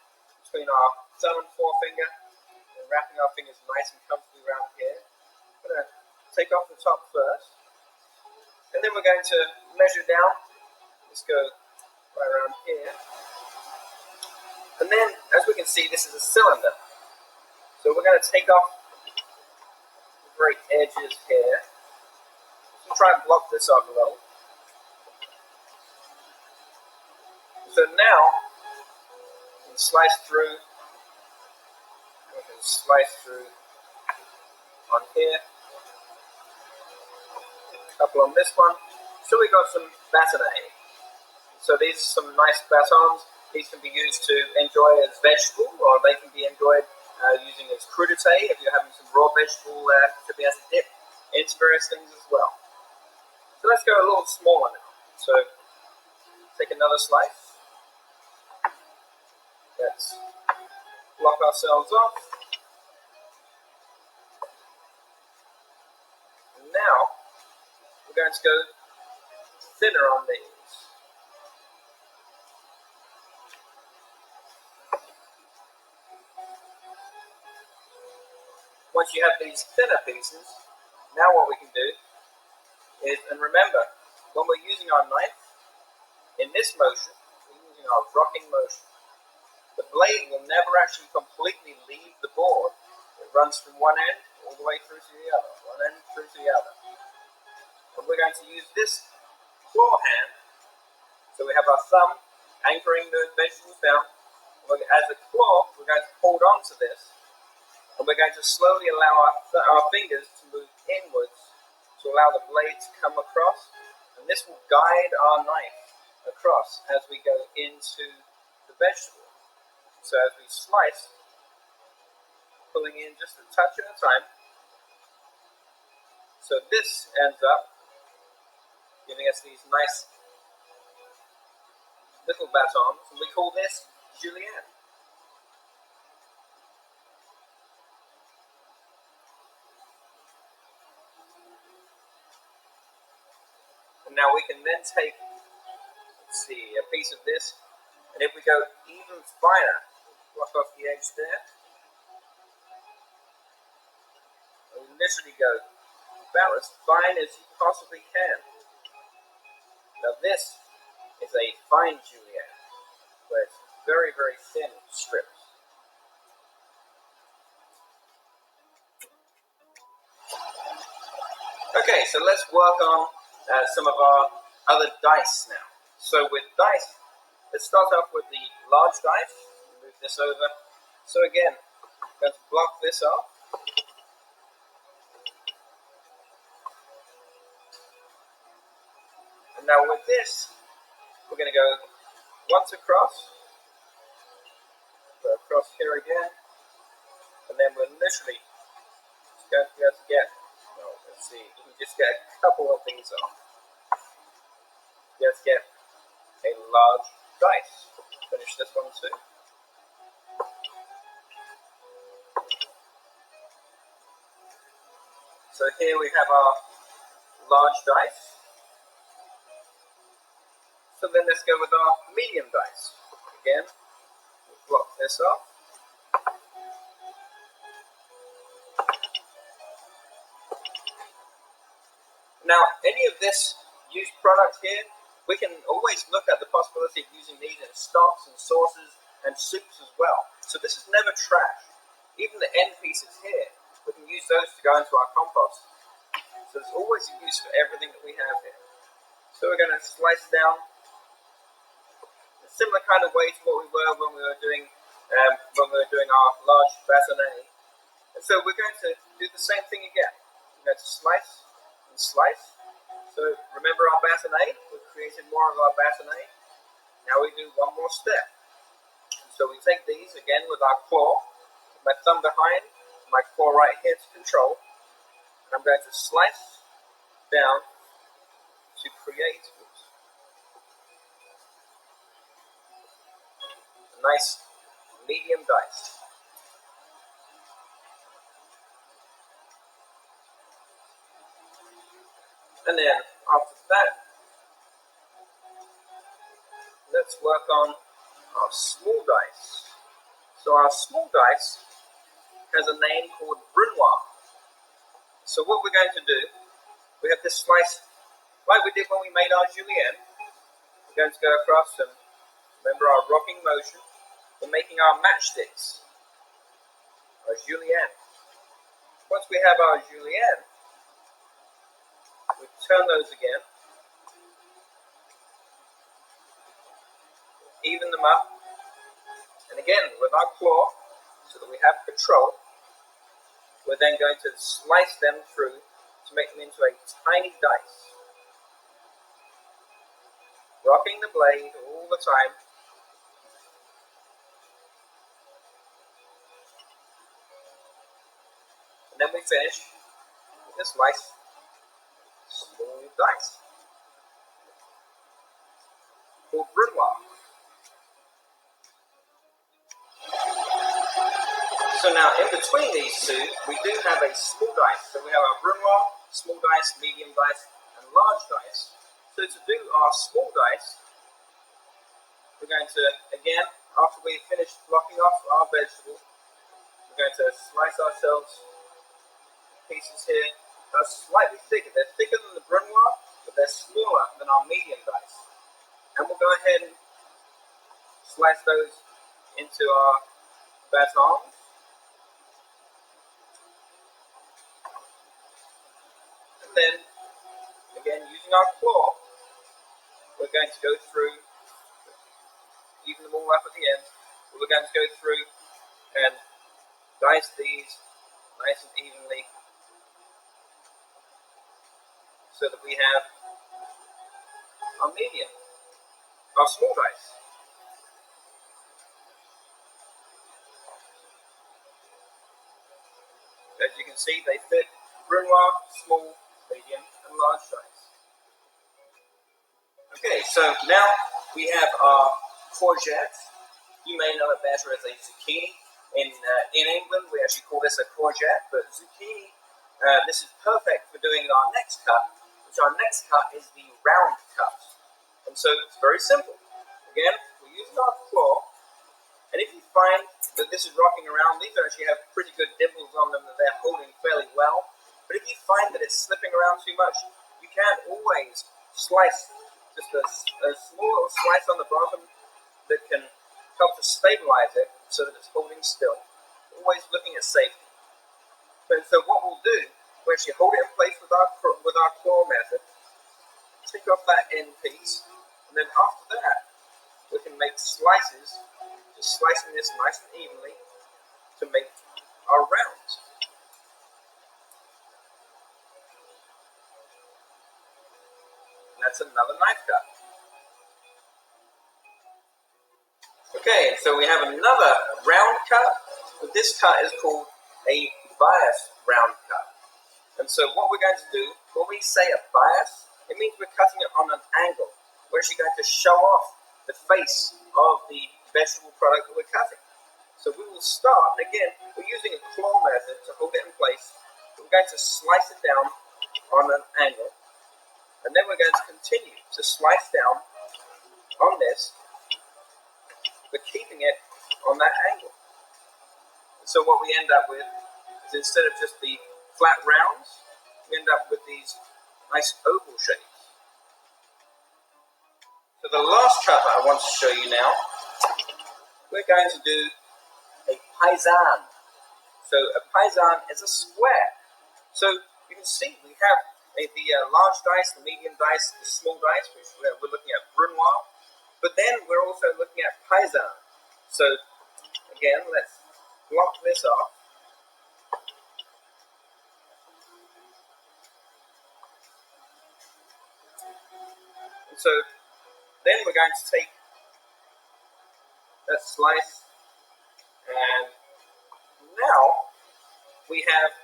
S2: between our thumb and forefinger, and wrapping our fingers nice and comfortably around here. We're going to take off the top first, and then we're going to measure down. Let's go right around here. And then, as we can see, this is a cylinder. So we're going to take off the very edges here. We'll try and block this off a little. So now, slice through. We can slice through on here. A couple on this one. So we got some batanet. So these are some nice batons. These can be used to enjoy as vegetable, or they can be enjoyed using as crudité if you're having some raw vegetable to be able to dip into various things as well. So let's go a little smaller now. So take another slice. Let's block ourselves off. And now we're going to go thinner on these. Once you have these thinner pieces, now what we can do is, and remember, when we're using our knife, in this motion, we're using our rocking motion, the blade will never actually completely leave the board. It runs from one end all the way through to the other, one end through to the other. And we're going to use this claw hand, so we have our thumb anchoring the vegetables down. As a claw, we're going to hold on to this, and we're going to slowly allow our fingers to move inwards to allow the blade to come across, and this will guide our knife across as we go into the vegetable. So as we slice, pulling in just a touch at a time, so this ends up giving us these nice little batons, and we call this julienne. And now we can then take, let's see, a piece of this, and if we go even finer, block off the edge there, and we literally go about as fine as you possibly can. Now this is a fine julienne, where it's very, very thin strips. Okay, so let's work on some of our other dice now. So with dice, let's start off with the large dice. Move this over. So again, I'm going to block this off. And now with this, we're going to go once across. Go across here again. And then we're literally going to be able to get, well, let's see, we can just get a couple of things off. Let's get a large dice. Finish this one too. So here we have our large dice. So then let's go with our medium dice. Again, we'll block this off. Now, any of this used product here, we can always look at the possibility of using these in stocks and sauces and soups as well. So this is never trash. Even the end pieces here, we can use those to go into our compost. So there's always a use for everything that we have here. So we're going to slice down a similar kind of way to what we were when we were doing our large batanet. And so we're going to do the same thing again. We're going to slice and slice. So remember our batanet? We've created more of our batanet. Now we do one more step. So we take these again with our claw, my thumb behind, my claw right here to control, and I'm going to slice down to create a nice medium dice. And then after that, let's work on our small dice. So our small dice has a name called brunoise. So what we're going to do, we have this slice, like we did when we made our julienne. We're going to go across and remember our rocking motion. We're making our matchsticks, our julienne. Once we have our julienne, we turn those again, even them up, and again
S1: again, with our claw, so that we have control, we're then going to slice them through to make them into a tiny dice. Rocking the blade all the time. And then we finish with a slice small dice called brunoise. So now in between these two, we do have a small dice. So we have our brunoise, small dice, medium dice, and large dice. So to do our small dice, we're going to, again, after we finish blocking off our vegetable, we're going to slice ourselves pieces here. They're slightly thicker. They're thicker than the brunoise, but they're smaller than our medium dice. And we'll go ahead and slice those into our batons. And then, again, using our claw, we're going to go through, even them all up at the end, we're going to go through and dice these nice and evenly so that we have our medium, our small dice. As you can see, they fit brunoise, small, medium, and large dice. Okay, so now we have our courgette. You may know it better as a zucchini. In England, we actually call this a courgette, but zucchini, this is perfect for doing our next cut, which our next cut is the round cut. And so it's very simple. Again, we're using our claw, and if you find that this is rocking around, these actually have pretty good dimples on them that they're holding fairly well. But if you find that it's slipping around too much, you can always slice just a small little slice on the bottom that can help to stabilize it so that it's holding still. Always looking at safety. So what we'll do, we'll actually hold it in place with our claw method, take off that end piece, and then after that, we can make slices, just slicing this nice and evenly to make our rounds. And that's another knife cut. Okay, so we have another round cut, but this cut is called a bias round cut. And so what we're going to do, when we say a bias, it means we're cutting it on an angle. We're actually going to show off the face of the vegetable product that we're cutting. So we will start, again, we're using a claw method to hold it in place. We're going to slice it down on an angle. And then we're going to continue to slice down on this, but keeping it on that angle. So what we end up with is, instead of just the flat rounds, we end up with these nice oval shapes. So the last cut that I want to show you now, we're going to do a paysanne. So a paysanne is a square. So you can see we have the large dice, the medium dice, the small dice, which we're looking at brunoise, but then we're also looking at paysanne. So again, let's block this off. And so then we're going to take that slice, and now we have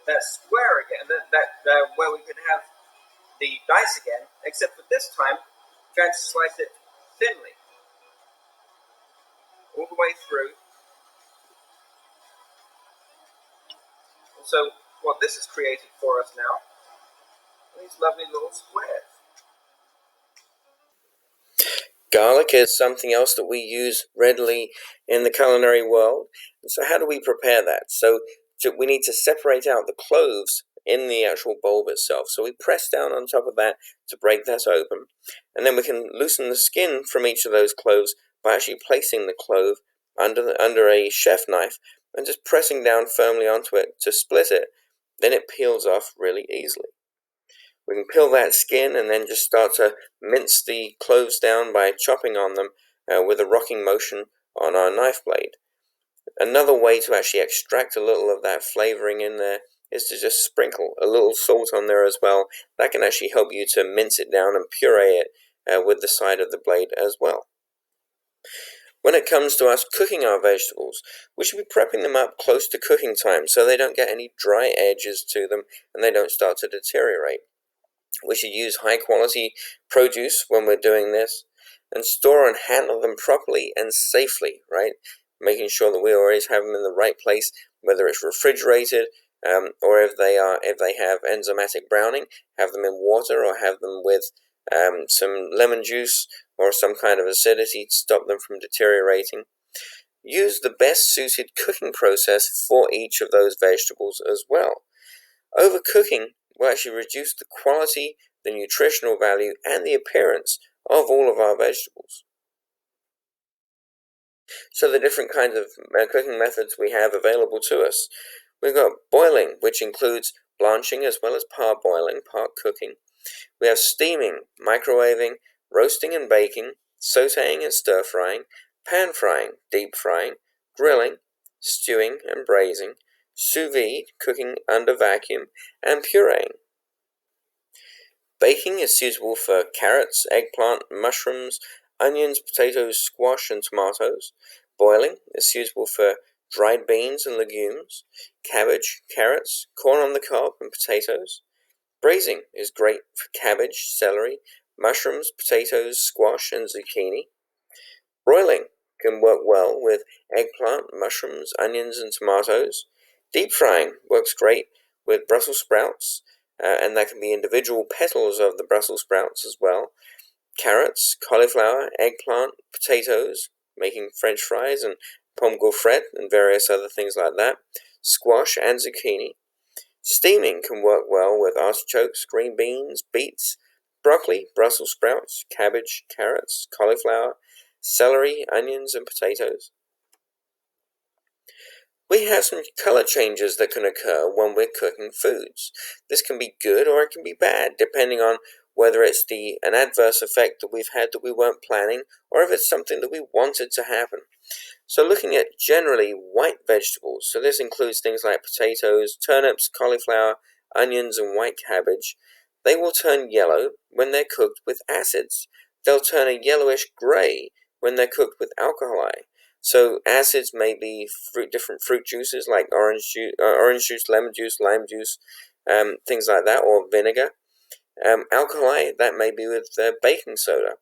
S1: that square again, where we could have the dice again, except for this time we're going to slice it thinly all the way through. And so what this has created for us now are these lovely little squares. Garlic is something else that we use readily in the culinary world. So how do we prepare that? So we need to separate out the cloves in the actual bulb itself. So we press down on top of that to break that open. And then we can loosen the skin from each of those cloves by actually placing the clove under a chef knife and just pressing down firmly onto it to split it. Then it peels off really easily. We can peel that skin and then just start to mince the cloves down by chopping on them with a rocking motion on our knife blade. Another way to actually extract a little of that flavoring in there is to just sprinkle a little salt on there as well. That can actually help you to mince it down and puree it with the side of the blade as well. When it comes to us cooking our vegetables, we should be prepping them up close to cooking time so they don't get any dry edges to them and they don't start to deteriorate. We should use high quality produce when we're doing this and store and handle them properly and safely, right? Making sure that we always have them in the right place, whether it's refrigerated or if they have enzymatic browning, have them in water or have them with some lemon juice or some kind of acidity to stop them from deteriorating. Use the best suited cooking process for each of those vegetables as well. Overcooking will actually reduce the quality, the nutritional value, and the appearance of all of our vegetables. So the different kinds of cooking methods we have available to us. We've got boiling, which includes blanching as well as parboiling, part cooking. We have steaming, microwaving, roasting and baking, sautéing and stir-frying, pan frying, deep frying, grilling, stewing and braising, sous vide, cooking under vacuum, and pureeing. Baking is suitable for carrots, eggplant, mushrooms, onions, potatoes, squash, and tomatoes. Boiling is suitable for dried beans and legumes, cabbage, carrots, corn on the cob, and potatoes. Braising is great for cabbage, celery, mushrooms, potatoes, squash, and zucchini. Broiling can work well with eggplant, mushrooms, onions, and tomatoes. Deep frying works great with Brussels sprouts, and that can be individual petals of the Brussels sprouts as well. Carrots, cauliflower, eggplant, potatoes, making French fries, and pomme gaufrette, and various other things like that. Squash and zucchini. Steaming can work well with artichokes, green beans, beets, broccoli, Brussels sprouts, cabbage, carrots, cauliflower, celery, onions, and potatoes. We have some color changes that can occur when we're cooking foods. This can be good or it can be bad, depending on whether it's an adverse effect that we've had that we weren't planning, or if it's something that we wanted to happen. So looking at generally white vegetables, so this includes things like potatoes, turnips, cauliflower, onions, and white cabbage, they will turn yellow when they're cooked with acids. They'll turn a yellowish gray when they're cooked with alkali. So acids may be different fruit juices like orange juice, lemon juice, lime juice, things like that, or vinegar. Alkali, that may be with baking soda.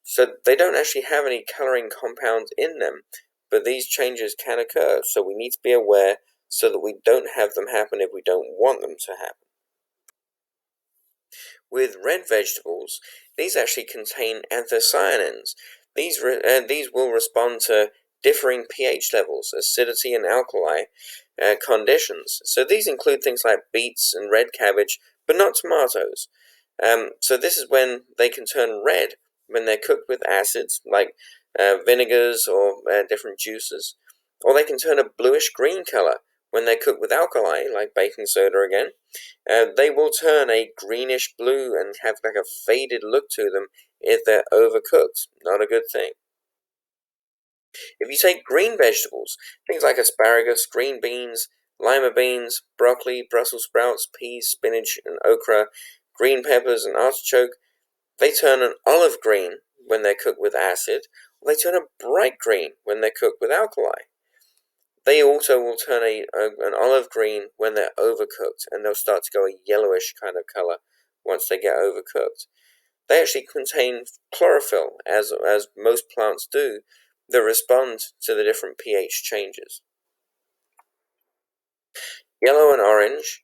S1: So they don't actually have any coloring compounds in them, but these changes can occur, so we need to be aware so that we don't have them happen if we don't want them to happen. With red vegetables, these actually contain anthocyanins. These will respond to differing pH levels, acidity and alkali conditions. So these include things like beets and red cabbage, but not tomatoes. So this is when they can turn red when they're cooked with acids like vinegars or different juices, or they can turn a bluish-green color when they're cooked with alkali like baking soda again. They will turn a greenish blue and have like a faded look to them if they're overcooked. Not a good thing. If you take green vegetables, things like asparagus, green beans, lima beans, broccoli, Brussels sprouts, peas, spinach, and okra, green peppers, and artichoke, they turn an olive green when they're cooked with acid, or they turn a bright green when they're cooked with alkali. They also will turn an olive green when they're overcooked, and they'll start to go a yellowish kind of color once they get overcooked. They actually contain chlorophyll, as most plants do, that respond to the different pH changes. Yellow and orange,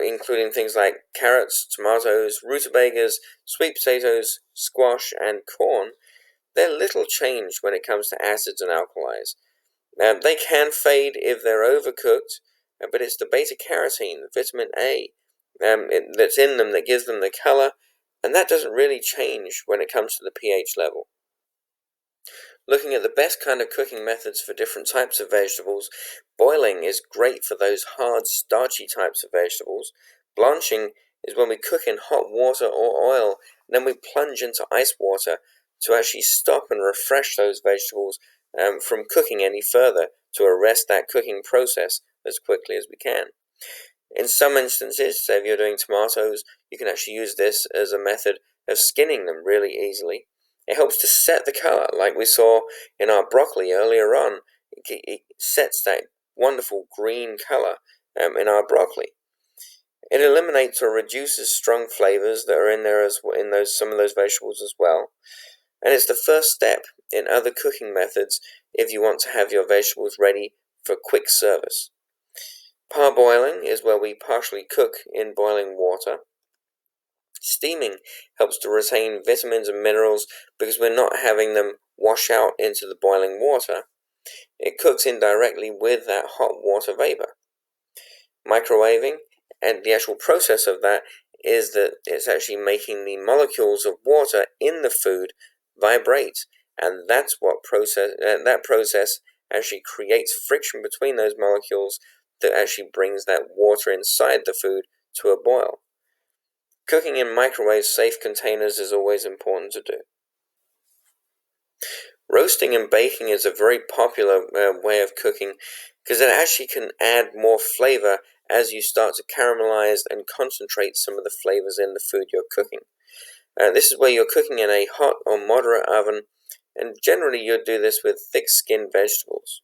S1: including things like carrots, tomatoes, rutabagas, sweet potatoes, squash, and corn, they're little changed when it comes to acids and alkalis. They can fade if they're overcooked, but it's the beta-carotene, the vitamin A, that's in them that gives them the color, and that doesn't really change when it comes to the pH level. Looking at the best kind of cooking methods for different types of vegetables, boiling is great for those hard, starchy types of vegetables. Blanching is when we cook in hot water or oil, and then we plunge into ice water to actually stop and refresh those vegetables from cooking any further to arrest that cooking process as quickly as we can. In some instances, say if you're doing tomatoes, you can actually use this as a method of skinning them really easily. It helps to set the color, like we saw in our broccoli earlier on. It sets that wonderful green color in our broccoli. It eliminates or reduces strong flavors that are in there some of those vegetables as well. And it's the first step in other cooking methods if you want to have your vegetables ready for quick service. Parboiling is where we partially cook in boiling water. Steaming helps to retain vitamins and minerals because we're not having them wash out into the boiling water. It cooks in directly with that hot water vapor. Microwaving, and the actual process of that is that it's actually making the molecules of water in the food vibrate, and that's what that process actually creates friction between those molecules that actually brings that water inside the food to a boil. Cooking in microwave-safe containers is always important to do. Roasting and baking is a very popular way of cooking because it actually can add more flavor as you start to caramelize and concentrate some of the flavors in the food you're cooking. This is where you're cooking in a hot or moderate oven, and generally you'll do this with thick-skinned vegetables.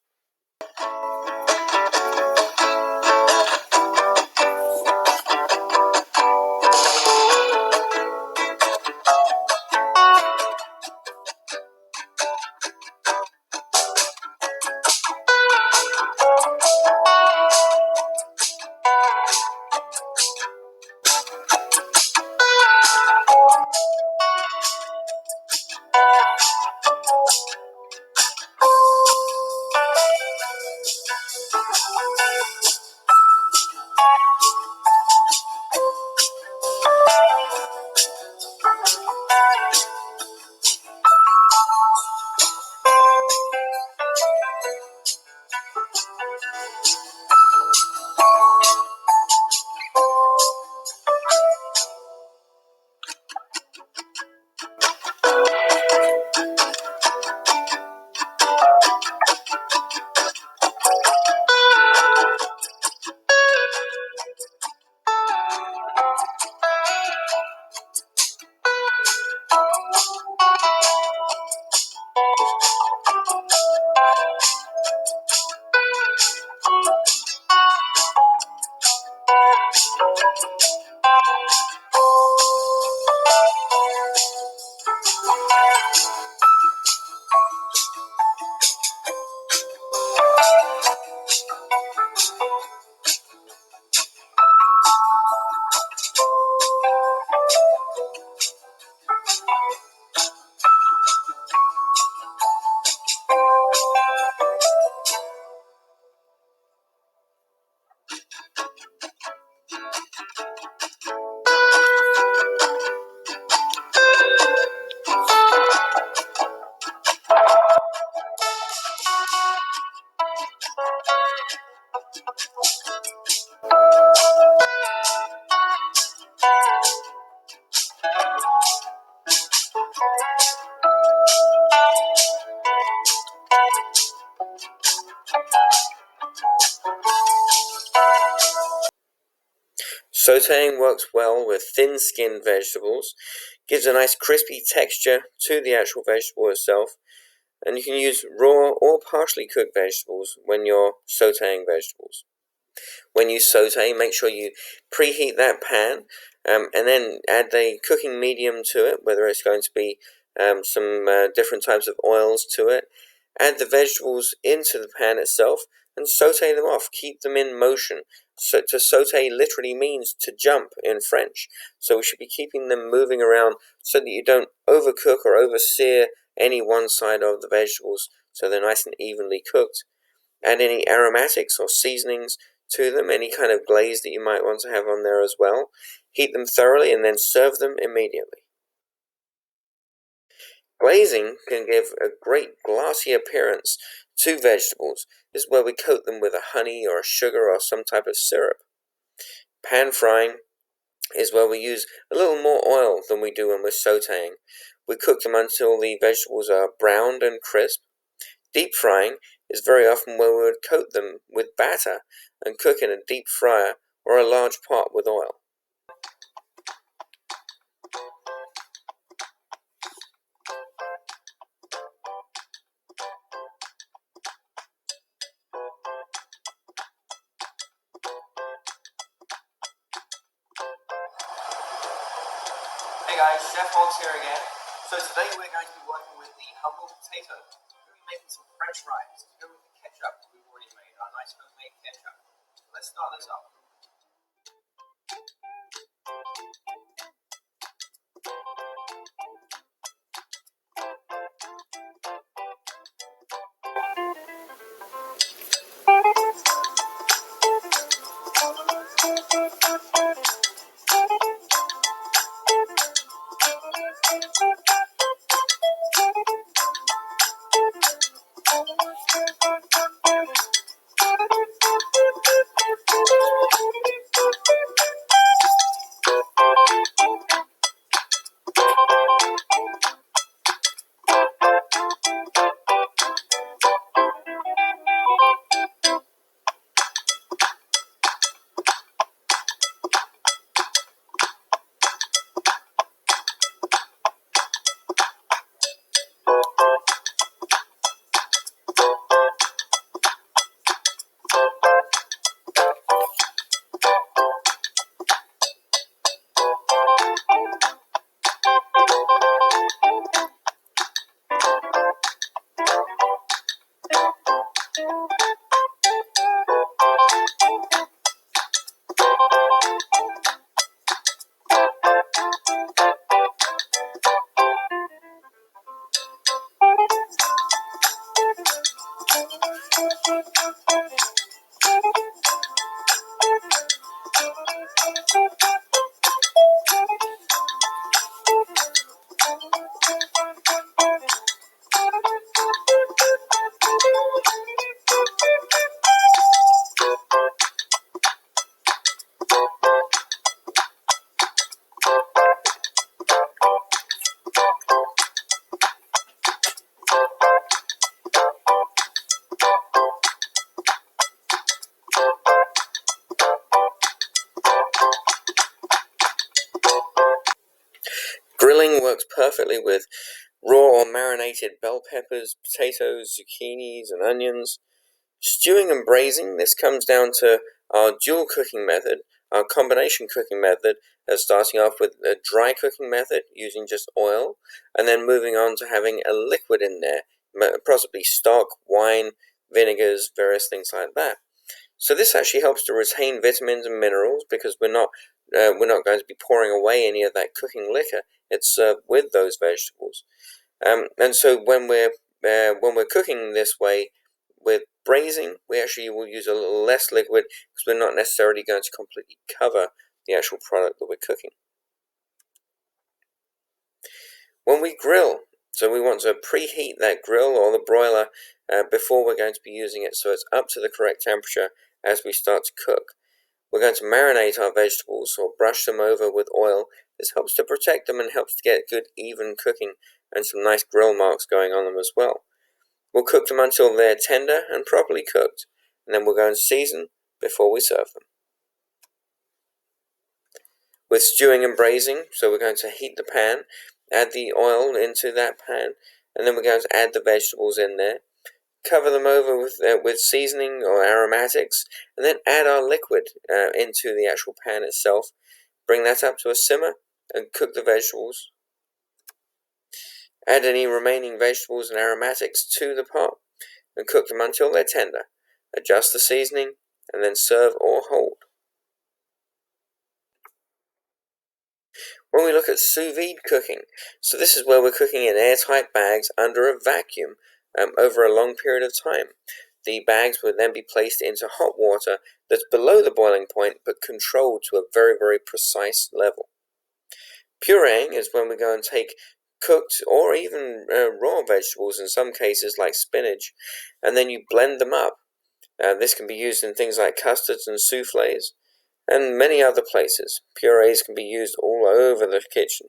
S1: Sautéing works well with thin-skinned vegetables, gives a nice crispy texture to the actual vegetable itself, and you can use raw or partially cooked vegetables when you're sautéing vegetables. When you sauté, make sure you preheat that pan and then add a cooking medium to it, whether it's going to be some different types of oils to it. Add the vegetables into the pan itself and sauté them off. Keep them in motion. So to sauté literally means to jump in French. So we should be keeping them moving around so that you don't overcook or oversear any one side of the vegetables, so they're nice and evenly cooked. Add any aromatics or seasonings to them, any kind of glaze that you might want to have on there as well. Heat them thoroughly and then serve them immediately. Glazing can give a great glassy appearance to vegetables. This is where we coat them with a honey or a sugar or some type of syrup. Pan frying is where we use a little more oil than we do when we're sautéing. We cook them until the vegetables are browned and crisp. Deep frying is very often where we would coat them with batter and cook in a deep fryer or a large pot with oil. Hey guys, Chef Hogs here again. So today we're going to be working with the humble potato. We're going to be making some french fries to go with the ketchup that we've already made, our nice homemade ketchup. So let's start this off. Grilling works perfectly with raw or marinated bell peppers, potatoes, zucchinis, and onions. Stewing and braising, this comes down to our dual cooking method, our combination cooking method, starting off with a dry cooking method using just oil, and then moving on to having a liquid in there, possibly stock, wine, vinegars, various things like that. So this actually helps to retain vitamins and minerals because we're not going to be pouring away any of that cooking liquor. It's served with those vegetables, and so when we're cooking this way with braising, we actually will use a little less liquid because we're not necessarily going to completely cover the actual product that we're cooking. When we grill, so we want to preheat that grill or the broiler before we're going to be using it, so it's up to the correct temperature as we start to cook. We're going to marinate our vegetables or brush them over with oil. This helps to protect them and helps to get good even cooking and some nice grill marks going on them as well. We'll cook them until they're tender and properly cooked, and then we'll go and season before we serve them. With stewing and braising, so we're going to heat the pan, add the oil into that pan, and then we're going to add the vegetables in there. Cover them over with seasoning or aromatics, and then add our liquid into the actual pan itself. Bring that up to a simmer and cook the vegetables. Add any remaining vegetables and aromatics to the pot and cook them until they're tender. Adjust the seasoning and then serve or hold. When we look at sous vide cooking, so this is where we're cooking in airtight bags under a vacuum over a long period of time. The bags would then be placed into hot water that's below the boiling point but controlled to a very, very precise level. Pureeing is when we go and take cooked or even raw vegetables in some cases like spinach, and then you blend them up. This can be used in things like custards and soufflés and many other places. Purees can be used all over the kitchen.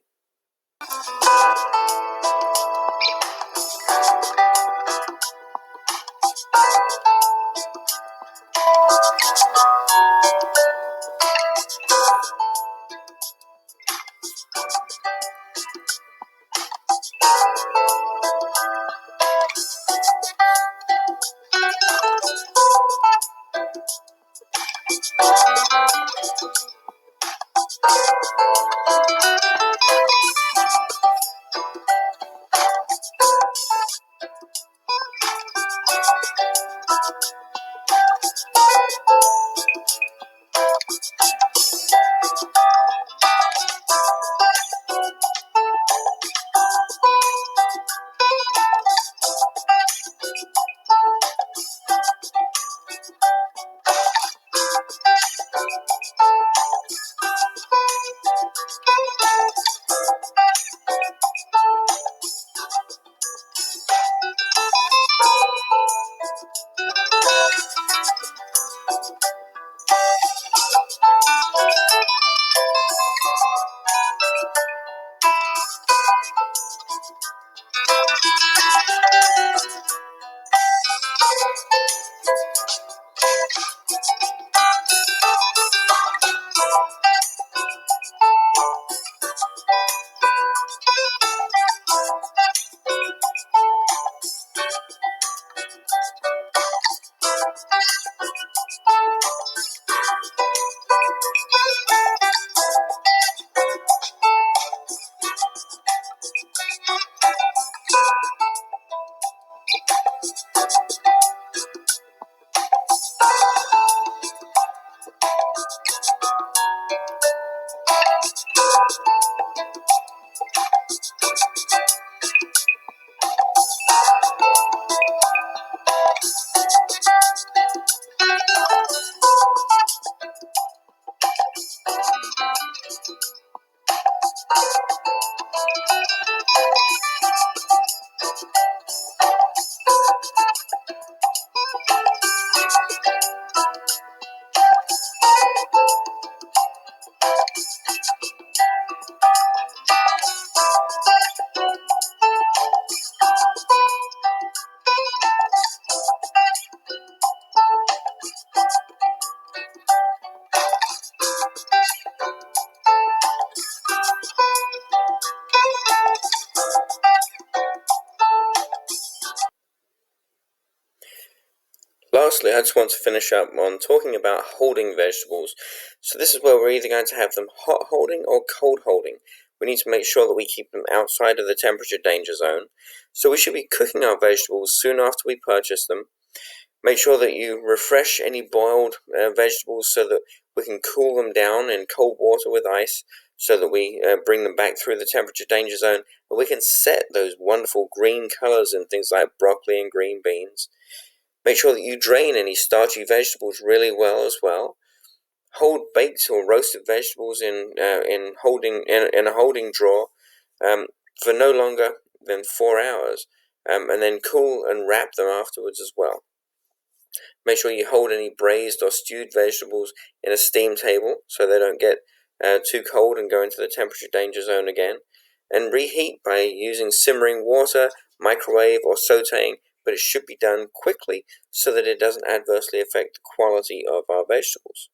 S1: Lastly, I just want to finish up on talking about holding vegetables. So this is where we're either going to have them hot holding or cold holding. We need to make sure that we keep them outside of the temperature danger zone. So we should be cooking our vegetables soon after we purchase them. Make sure that you refresh any boiled vegetables so that we can cool them down in cold water with ice so that we bring them back through the temperature danger zone, and we can set those wonderful green colors in things like broccoli and green beans. Make sure that you drain any starchy vegetables really well as well. Hold baked or roasted vegetables in a holding drawer for no longer than 4 hours, and then cool and wrap them afterwards as well. Make sure you hold any braised or stewed vegetables in a steam table so they don't get too cold and go into the temperature danger zone again. And reheat by using simmering water, microwave, or sauteing, but it should be done quickly so that it doesn't adversely affect the quality of our vegetables.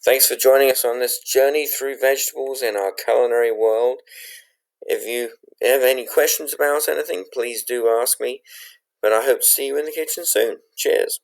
S1: Thanks for joining us on this journey through vegetables in our culinary world. If you have any questions about anything, please do ask me, but I hope to see you in the kitchen soon. Cheers.